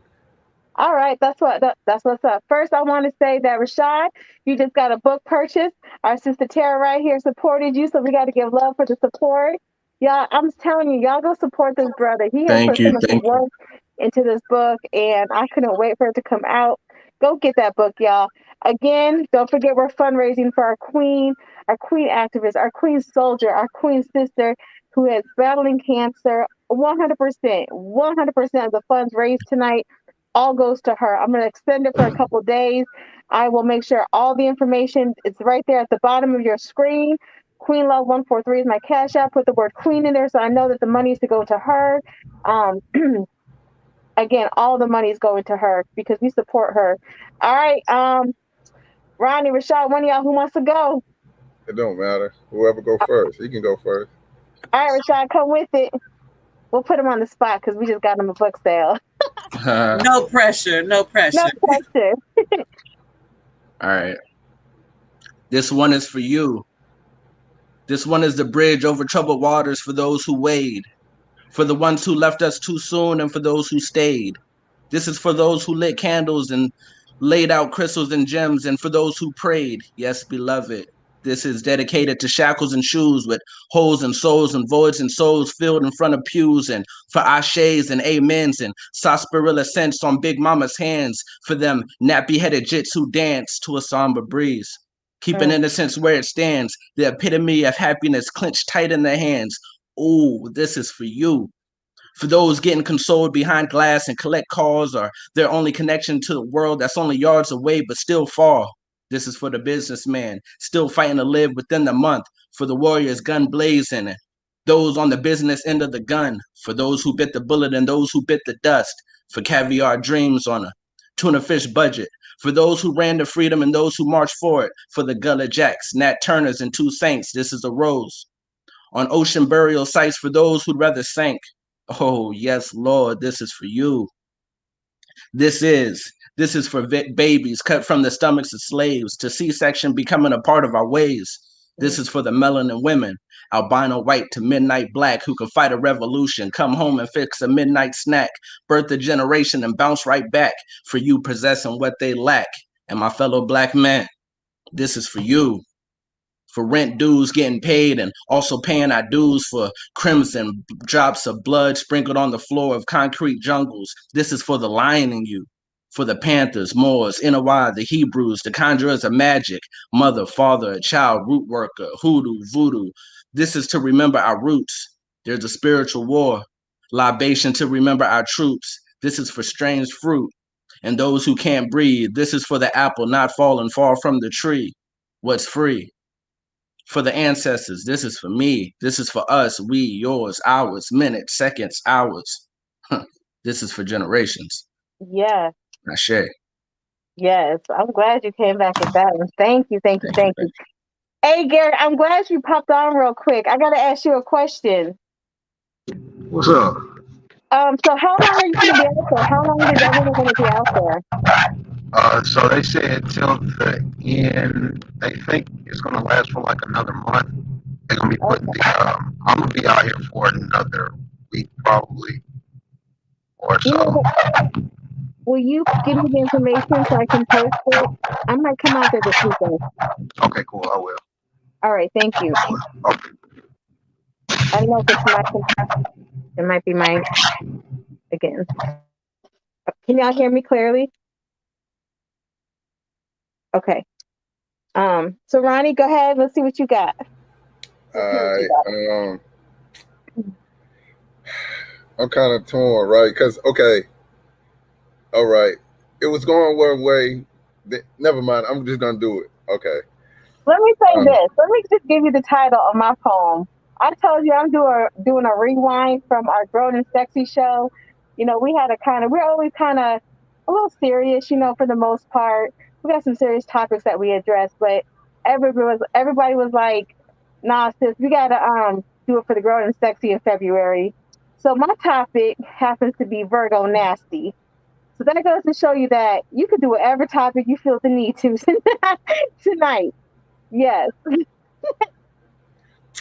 All right, that's what's up. First, I want to say that Rashad, you just got a book purchase. Our sister Tara right here supported you, so we got to give love for the support. Y'all, I'm telling you, y'all go support this brother. He has Thank put so you. much Thank you. work into this book, and I couldn't wait for it to come out. Go get that book, y'all. Again, don't forget we're fundraising for our queen activist, our queen soldier, our queen sister who is battling cancer. 100%, 100% of the funds raised tonight all goes to her. I'm going to extend it for a couple days. I will make sure all the information is right there at the bottom of your screen. Queen Love 143 is my cash app. Put the word queen in there so I know that the money is to go to her. Again, all the money is going to her because we support her. All right. Ronnie, Rashad, one of y'all who wants to go? It don't matter. Whoever go first, he can go first. All right, Rashad, come with it. We'll put him on the spot because we just got him a book sale. No pressure. No pressure. No pressure. All right. This one is for you. This one is the bridge over troubled waters for those who wade, for the ones who left us too soon and for those who stayed. This is for those who lit candles and laid out crystals and gems, and for those who prayed. Yes, beloved. This is dedicated to shackles and shoes with holes and souls and voids and souls filled in front of pews, and for ashes and amens and sarsaparilla scents on Big Mama's hands, for them nappy-headed jits who dance to a somber breeze. Keeping innocence where it stands, the epitome of happiness clenched tight in their hands. Ooh, this is for you. For those getting consoled behind glass and collect calls, or their only connection to the world that's only yards away but still far. This is for the businessman still fighting to live within the month, for the warriors gun blazing, those on the business end of the gun, for those who bit the bullet and those who bit the dust, for caviar dreams on a tuna fish budget, for those who ran to freedom and those who marched for it, for the Gullah Jacks, Nat Turners, and two saints. This is a rose on ocean burial sites for those who'd rather sink. Oh, yes, Lord, this is for you. This is for babies cut from the stomachs of slaves, to C-section becoming a part of our ways. This is for the melanin women, albino white to midnight black, who can fight a revolution, come home and fix a midnight snack, birth a generation and bounce right back, for you possessing what they lack. And my fellow black men, this is for you. For rent dues getting paid and also paying our dues, for crimson drops of blood sprinkled on the floor of concrete jungles. This is for the lion in you, for the Panthers, Moors, Inawad, the Hebrews, the conjurers of magic, mother, father, a child, root worker, hoodoo, voodoo. This is to remember our roots. There's a spiritual war, libation to remember our troops. This is for strange fruit and those who can't breathe. This is for the apple not falling far from the tree. What's free? For the ancestors, this is for me. This is for us, we, yours, ours, minutes, seconds, hours. This is for generations. Yes. Ashe. Yes. I'm glad you came back with that one. Thank you. Thank you. Thank you. Hey, Gary, I'm glad you popped on real quick. I got to ask you a question. What's up? So how long are you going to be out there? How long is everyone going to be out there? So they said till the end. They think it's gonna last for like another month. They're gonna be putting the. I'm gonna be out here for another week probably, or so. Will you give me the information so I can post it? I might come out there this weekend. Okay, cool. I will. All right, thank you. Okay. I don't know if it's my. It might be mine again. Can y'all hear me clearly? Okay. So Ronnie, go ahead. Let's see what you got. I'm kind of torn, right? Because all right, it was going one way. Never mind. I'm just gonna do it. Okay. Let me say this. Let me just give you the title of my poem. I told you I'm doing a rewind from our Grown and Sexy show. You know, we're always kind of a little serious, you know, for the most part. We got some serious topics that we address, but everybody was like, nah, sis, we gotta do it for the Grown and Sexy in February. So my topic happens to be Virgo nasty. So that goes to show you that you could do whatever topic you feel the need to tonight. Yes.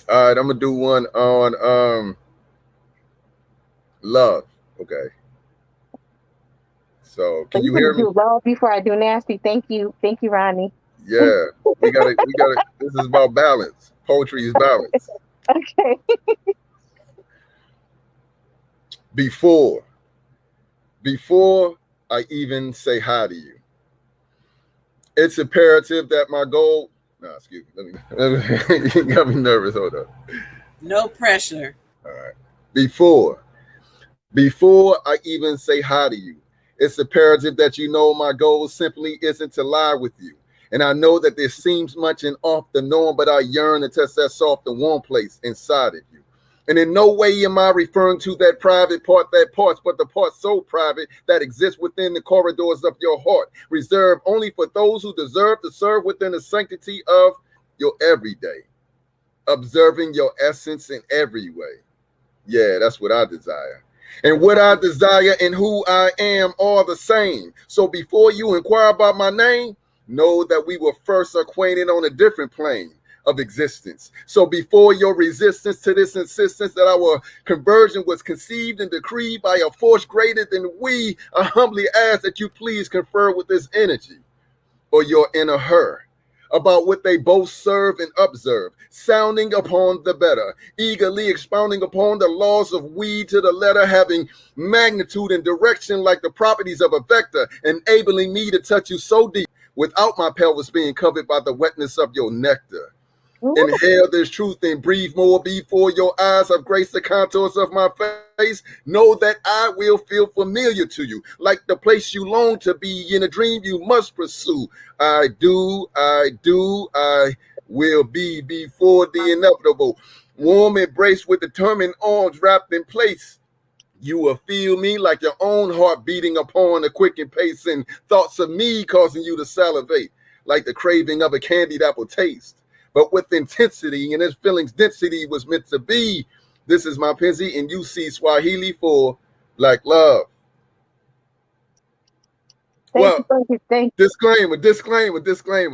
All right, I'm gonna do one on love. Okay. So So can you're you hear gonna me? do love before I do nasty. Thank you, Ronnie. Yeah. We gotta this is about balance. Poetry is balance. Okay. Before I even say hi to you, it's imperative that my goal. No, excuse me. You got me nervous. Hold up. No pressure. All right. Before I even say hi to you, it's imperative that you know my goal simply isn't to lie with you. And I know that this seems much and off the norm, but I yearn to touch that soft and warm place inside of you. And in no way am I referring to that private part, but the part so private that exists within the corridors of your heart, reserved only for those who deserve to serve within the sanctity of your everyday, observing your essence in every way. Yeah, that's what I desire. And what I desire and who I am are the same. So before you inquire about my name, know that we were first acquainted on a different plane of existence. So before your resistance to this insistence that our conversion was conceived and decreed by a force greater than we, I humbly ask that you please confer with this energy or your inner her about what they both serve and observe, sounding upon the better, eagerly expounding upon the laws of we to the letter, having magnitude and direction like the properties of a vector, enabling me to touch you so deep without my pelvis being covered by the wetness of your nectar. Inhale this truth and breathe more before your eyes have graced the contours of my face. Know that I will feel familiar to you, like the place you long to be in a dream you must pursue. I will be before the inevitable. Warm embrace with determined arms wrapped in place. You will feel me like your own heart beating upon a quickened pace, and thoughts of me causing you to salivate, like the craving of a candied apple taste. But with intensity, and his feelings density was meant to be. This is my Penzi, and you see Swahili for Black Love. Thank you. Disclaimer.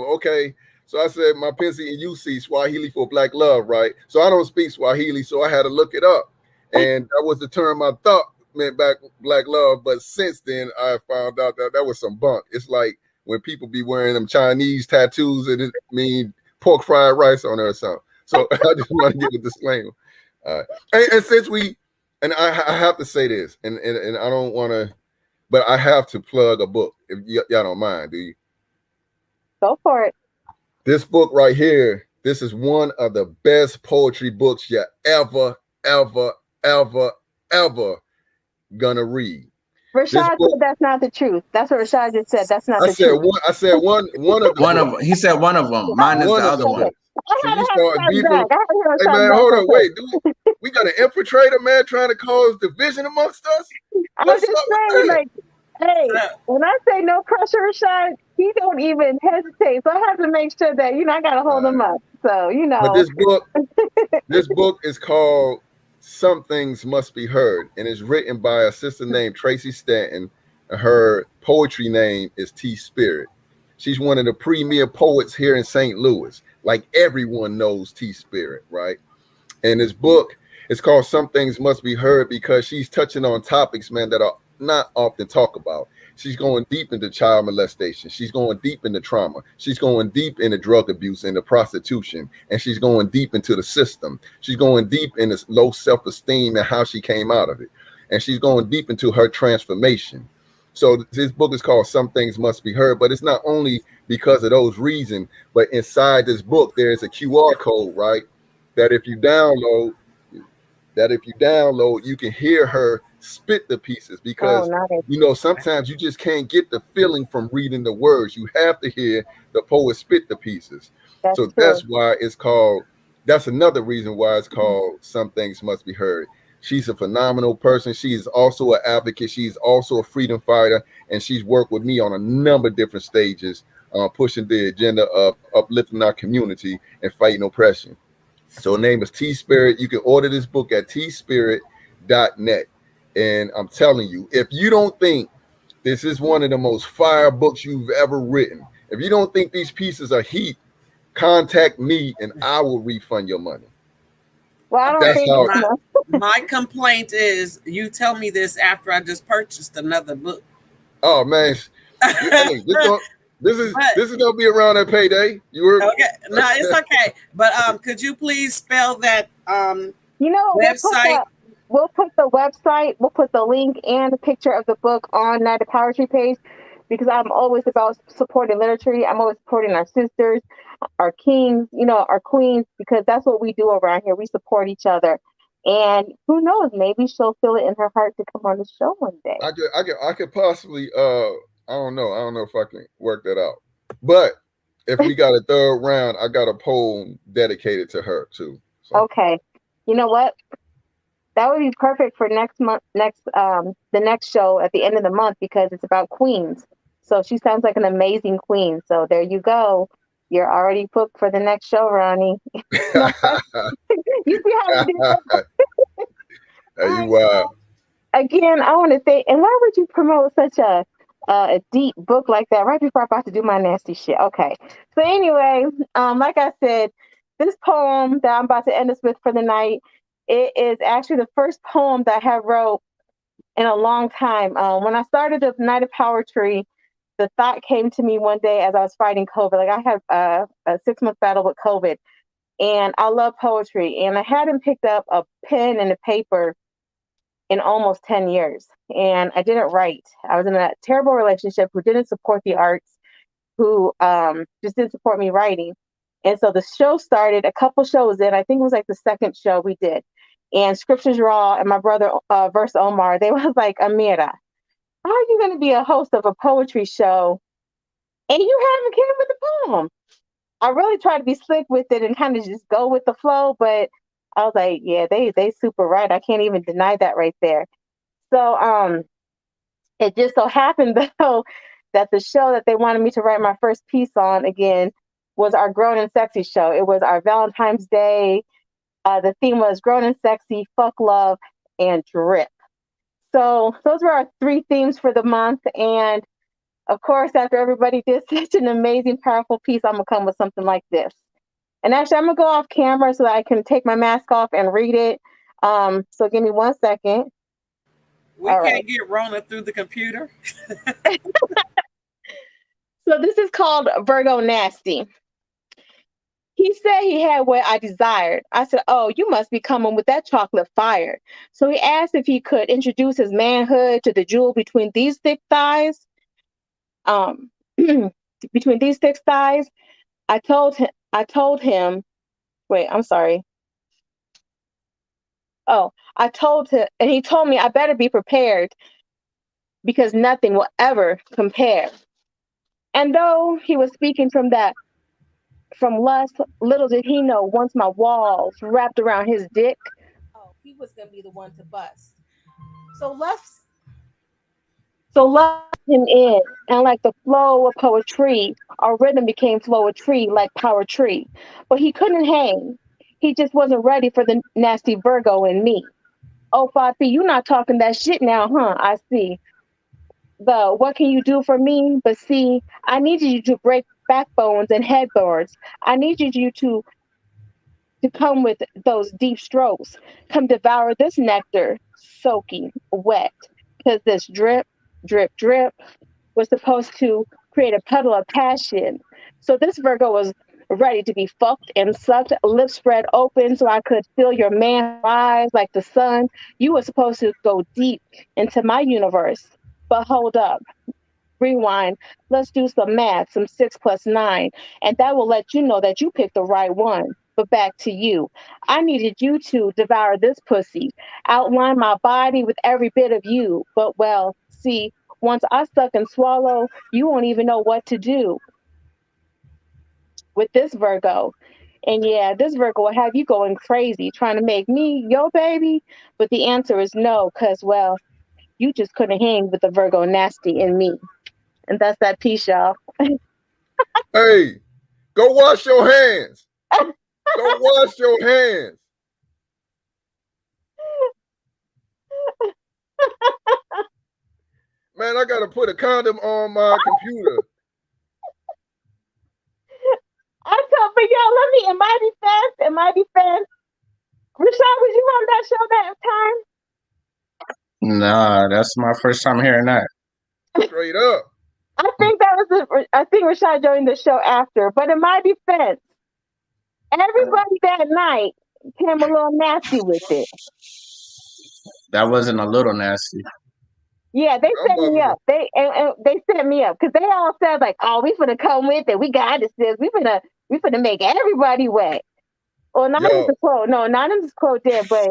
Okay, so I said my Penzi and you see Swahili for Black Love, right? So I don't speak Swahili, so I had to look it up, and that was the term I thought meant back Black Love. But since then, I found out that was some bunk. It's like when people be wearing them Chinese tattoos, and it mean pork fried rice on there or something. So I just want to give a disclaimer. And since I have to say this, and I don't want to, but I have to plug a book if y'all don't mind, do you? Go for it. This book right here, this is one of the best poetry books you ever gonna read. Rashad said that's not the truth. That's what Rashad just said. That's not the truth. I said one of them. He said one of them. Mine is the other one. So you start beefing. Hey man, hold on, wait. We got an infiltrator, man, trying to cause division amongst us. I'm just saying, like, hey, when I say no pressure, Rashad, he don't even hesitate. So I have to make sure that I gotta hold him up. So But this book is called Some Things Must Be Heard, and it's written by a sister named Tracy Stanton. Her poetry name is T Spirit. She's one of the premier poets here in St. Louis. Like everyone knows T Spirit, right? And this book is called Some Things Must Be Heard because she's touching on topics, man, that are not often talked about. She's going deep into child molestation. She's going deep into trauma. She's going deep into drug abuse and the prostitution. And she's going deep into the system. She's going deep into low self-esteem and how she came out of it. And she's going deep into her transformation. So this book is called Some Things Must Be Heard, but it's not only because of those reasons, but inside this book, there's a QR code, right? That if you download, you can hear her spit the pieces because, sometimes you just can't get the feeling from reading the words. You have to hear the poet spit the pieces. That's why it's called, that's another reason why it's called Some Things Must Be Heard. She's a phenomenal person. She is also an advocate. She's also a freedom fighter, and she's worked with me on a number of different stages, pushing the agenda of uplifting our community and fighting oppression. So her name is T Spirit. You can order this book at tspirit.net. And I'm telling you, if you don't think This is one of the most fire books you've ever written. If you don't think these pieces are heat, contact me and I will refund your money. Well, I don't That's think how. My complaint is you tell me this after I just purchased another book. Oh man, hey, this is gonna be around that payday. You were okay. No, it's okay. But could you please spell that you know, website? We'll put the website, we'll put the link and the picture of the book on the POWERtry page, because I'm always about supporting literature. I'm always supporting our sisters, our kings, you know, our queens, because that's what we do around here. We support each other. And who knows, maybe she'll feel it in her heart to come on the show one day. I could possibly I don't know if I can work that out. But if we got a third round, I got a poem dedicated to her too. So. Okay. You know what? That would be perfect for next month, the next show at the end of the month, because it's about queens. So she sounds like an amazing queen. So there you go. You're already booked for the next show, Ronnie. You see how we do that? Hey, you Again, I want to thank. And why would you promote such a deep book like that right before I'm about to do my nasty shit? Okay. So anyway, like I said, this poem that I'm about to end us with for the night, it is actually the first poem that I have wrote in a long time. When I started the Night of POWERtry, the thought came to me one day as I was fighting COVID. Like, I had a 6-month battle with COVID, and I love poetry. And I hadn't picked up a pen and a paper in almost 10 years. And I didn't write. I was in a terrible relationship who didn't support the arts, who just didn't support me writing. And so the show started a couple shows in. I think it was like the second show we did. And Scriptures Raw and my brother, Verse Omar, they was like, Amira, how are you going to be a host of a poetry show and you haven't came with a poem? I really tried to be slick with it and kind of just go with the flow, but I was like, yeah, they super right. I can't even deny that right there. So it just so happened though that the show that they wanted me to write my first piece on again was our Grown and Sexy show. It was our Valentine's Day. The theme was Grown and Sexy, Fuck Love, and Drip. So those were our 3 themes for the month. And of course, after everybody did such an amazing, powerful piece, I'm going to come with something like this. And actually, I'm going to go off camera so that I can take my mask off and read it. So give me 1 second. We can't get Rona through the computer. So this is called Virgo Nasty. He said he had what I desired. I said, oh, you must be coming with that chocolate fire. So he asked if he could introduce his manhood to the jewel between these thick thighs. Between these thick thighs, I told him, wait, I'm sorry. Oh, I told him, and he told me I better be prepared because nothing will ever compare. And though he was speaking from lust, little did he know once my walls wrapped around his dick, oh, he was going to be the one to bust. So left him in, and like the flow of poetry, our rhythm became flow-a-tree like POWERtry. But he couldn't hang. He just wasn't ready for the nasty Virgo in me. Oh, Fafi, you not talking that shit now, huh? I see. What can you do for me? But see, I need you to break backbones and headboards. I need you to come with those deep strokes. Come devour this nectar, soaking wet. Because this drip, drip, drip was supposed to create a puddle of passion. So this Virgo was ready to be fucked and sucked, lips spread open so I could feel your man rise like the sun. You were supposed to go deep into my universe. But hold up, rewind. Let's do some math, some 6 + 9, and that will let you know that you picked the right one. But back to you. I needed you to devour this pussy, outline my body with every bit of you. But well, see, once I suck and swallow, you won't even know what to do with this Virgo. And yeah, this Virgo will have you going crazy, trying to make me your baby. But the answer is no, because, well, you just couldn't hang with the Virgo nasty in me. And that's that piece, y'all. Hey, go wash your hands. Go wash your hands. Man, I gotta put a condom on my computer. But y'all, let me, in my defense, Rashad, was you on that show that time? Nah, that's my first time hearing that. Straight up. I think Rashad joined the show after. But in my defense, everybody that night came a little nasty with it. That wasn't a little nasty. Yeah, they set me up. They set me up because they all said like, "Oh, we finna come with it. We got this. We finna make everybody wet." Well, not even the quote. No, not in this quote there, but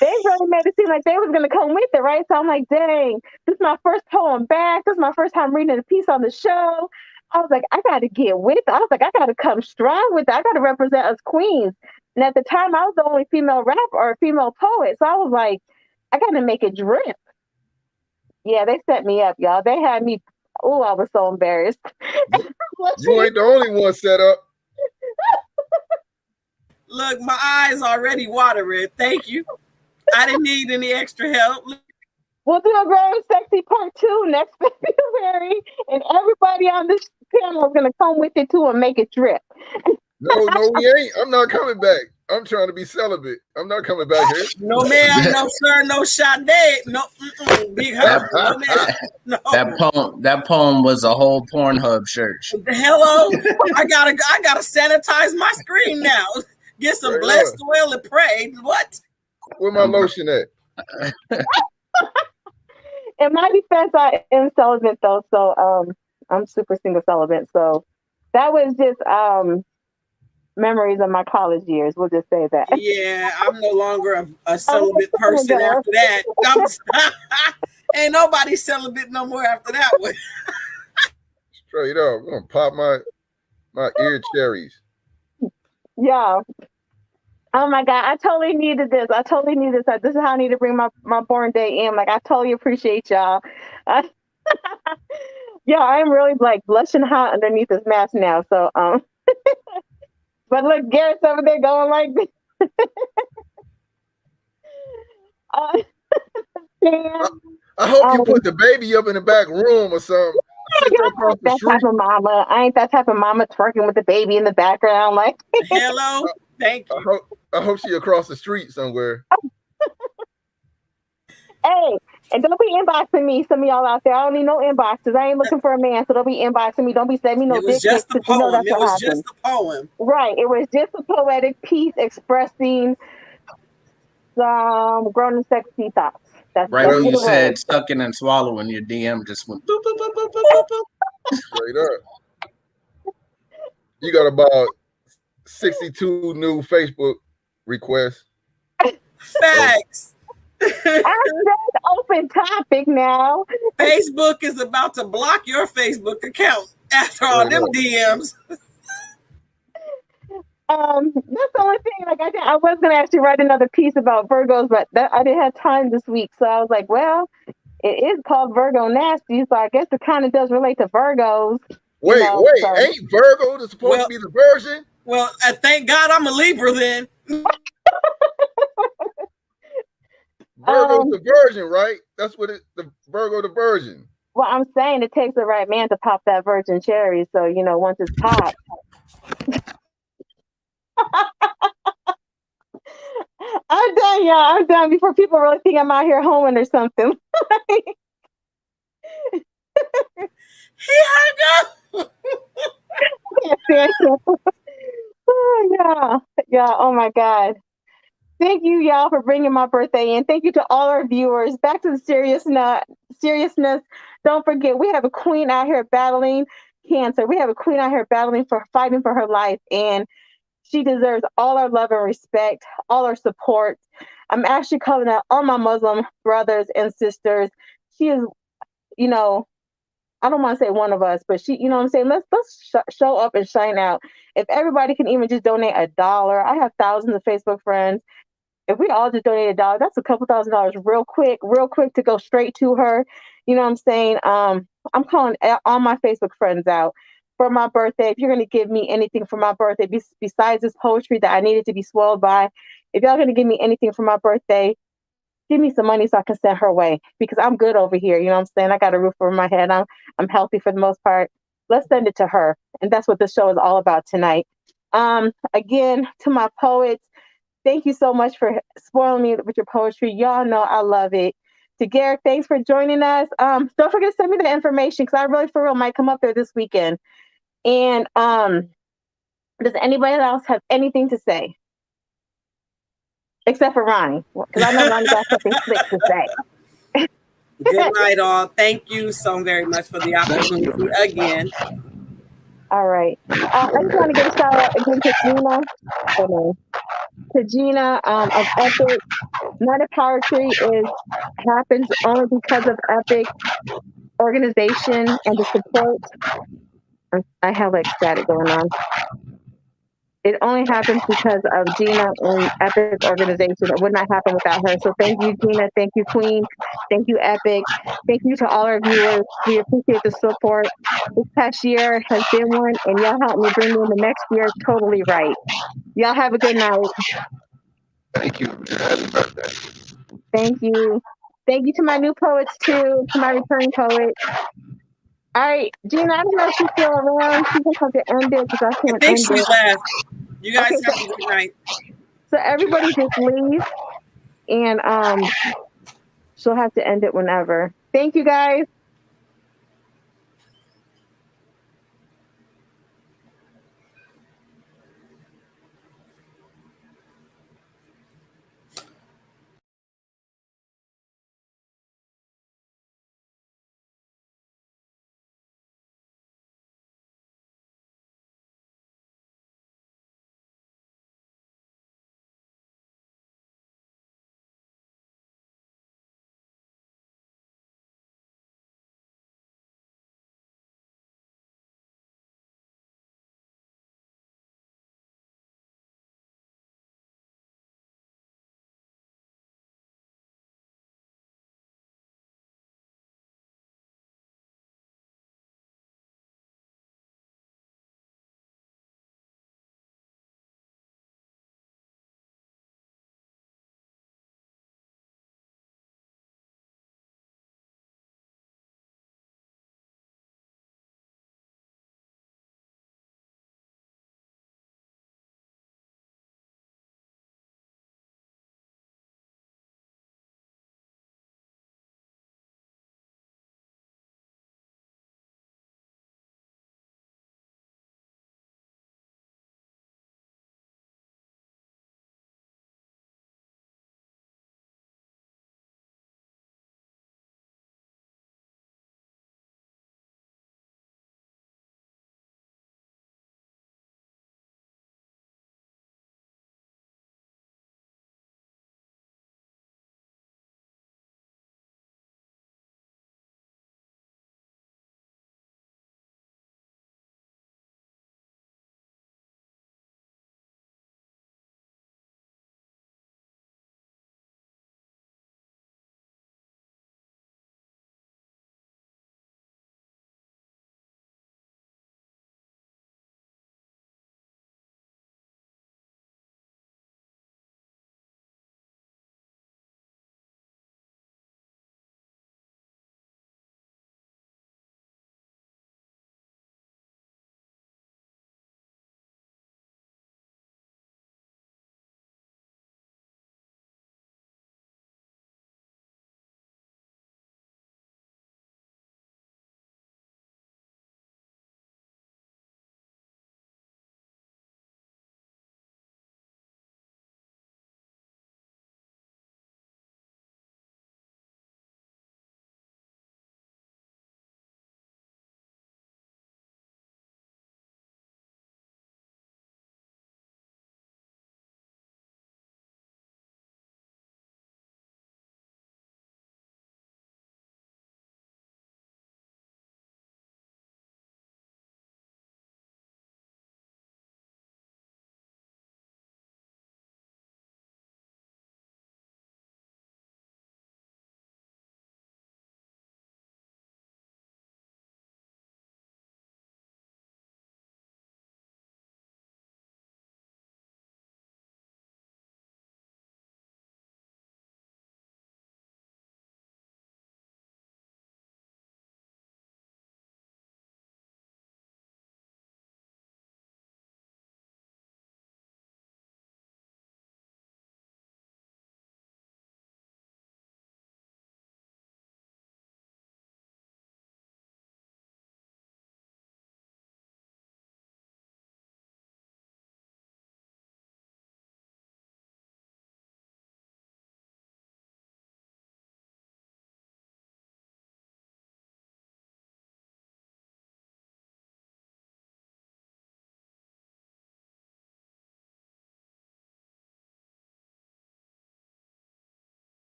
they really made it seem like they was gonna come with it, right? So I'm like, dang, this is my first poem back. This is my first time reading a piece on the show. I was like, I gotta get with it. I was like, I gotta come strong with it. I gotta represent us queens. And at the time, I was the only female rapper or female poet, so I was like, I gotta make it drip. Yeah, they set me up, y'all. They had me. Oh, I was so embarrassed. You ain't the only one set up. Look, my eyes already watering. Thank you. I didn't need any extra help. We'll do a very sexy part 2 next February, and everybody on this panel is gonna come with it too and make it drip. No, we ain't. I'm not coming back. I'm trying to be celibate. I'm not coming back here. No ma'am, no sir, no Sade, no big hug. No ma'am. No. That poem was a whole Pornhub search. Hello, I gotta sanitize my screen now. Get some blessed oil and pray. What? Where my lotion at? In my defense, I am celibate though, so I'm super single celibate. So that was just memories of my college years. We'll just say that. Yeah, I'm no longer a celibate person after that. Ain't nobody celibate no more after that one. Straight up, I'm gonna pop my ear cherries. Yeah. Oh my God, I totally needed this. This is how I need to bring my born day in. Like, I totally appreciate y'all. Yeah, I'm really like blushing hot underneath this mask now. So, but look, Garrett's over there going like this. I hope you put the baby up in the back room or something. I ain't that type of mama twerking with the baby in the background. Like, hello, thank you. I hope she across the street somewhere. Hey, and don't be inboxing me. Some of y'all out there, I don't need no inboxes. I ain't looking for a man, so don't be inboxing me. Don't be sending me no dick pics. It was just a poem. It was just a poem. Right. It was just a poetic piece expressing some grown and sexy thoughts. That's right when you said sucking and swallowing, your DM just went boop, boop, boop, boop, boop, boop. Straight up. You got about 62 new Facebook requests. Facts. That's open topic now. Facebook is about to block your Facebook account after all them DMs. That's the only thing. Like, I was gonna actually write another piece about Virgos, but I didn't have time this week. So I was like, well, it is called Virgo Nasty, so I guess it kind of does relate to Virgos. Wait, ain't Virgo supposed to be the Virgin? Well, thank God I'm a Libra then. Virgo's the Virgin, right? That's what the Virgo the Virgin. Well, I'm saying it takes the right man to pop that virgin cherry. So, once it's popped. I'm done, y'all. I'm done before people really think I'm out here hoeing or something. He hung up. Oh, yeah. Oh my God. Thank you, y'all, for bringing my birthday in. Thank you to all our viewers. Back to the seriousness. Don't forget, we have a queen out here battling cancer. We have a queen out here fighting for her life, and she deserves all our love and respect, all our support. I'm actually calling out all my Muslim brothers and sisters. She is, I don't want to say one of us, but she, what I'm saying? Let's show up and shine out. If everybody can even just donate $1, I have thousands of Facebook friends. If we all just donate $1, that's a couple $1,000s real quick to go straight to her. You know what I'm saying? I'm calling all my Facebook friends out for my birthday. If you're going to give me anything for my birthday, besides this poetry that I needed to be swelled by, if y'all going to give me anything for my birthday, give me some money so I can send her way because I'm good over here. You know what I'm saying? I got a roof over my head. I'm healthy for the most part. Let's send it to her. And that's what this show is all about tonight. Again, to my poets, thank you so much for spoiling me with your poetry. Y'all know I love it. To Garrick, thanks for joining us. Don't forget to send me the information because I really for real might come up there this weekend. And does anybody else have anything to say? Except for Ronnie, because I know Ronnie got something slick to say. Good night, all. Thank you so very much for the opportunity again. All right. I just want to give a shout out again to Gina. To Gina of Epic. Night of POWERtry happens only because of Epic organization and the support. I have like static going on. It only happens because of Gina and Epic organization. It would not happen without her. So thank you, Gina. Thank you, Queen. Thank you, Epic. Thank you to all our viewers. We appreciate the support. This past year has been one, and y'all helped me bring me in the next year totally right. Y'all have a good night. Thank you. Happy birthday. Thank you. Thank you to my new poets too, to my returning poet. All right, Gina, I don't know if she's still around. She's going to have to end it because I can't I think end she it. left. You guys Okay, have a good night. So everybody just leave, and she'll have to end it whenever. Thank you, guys.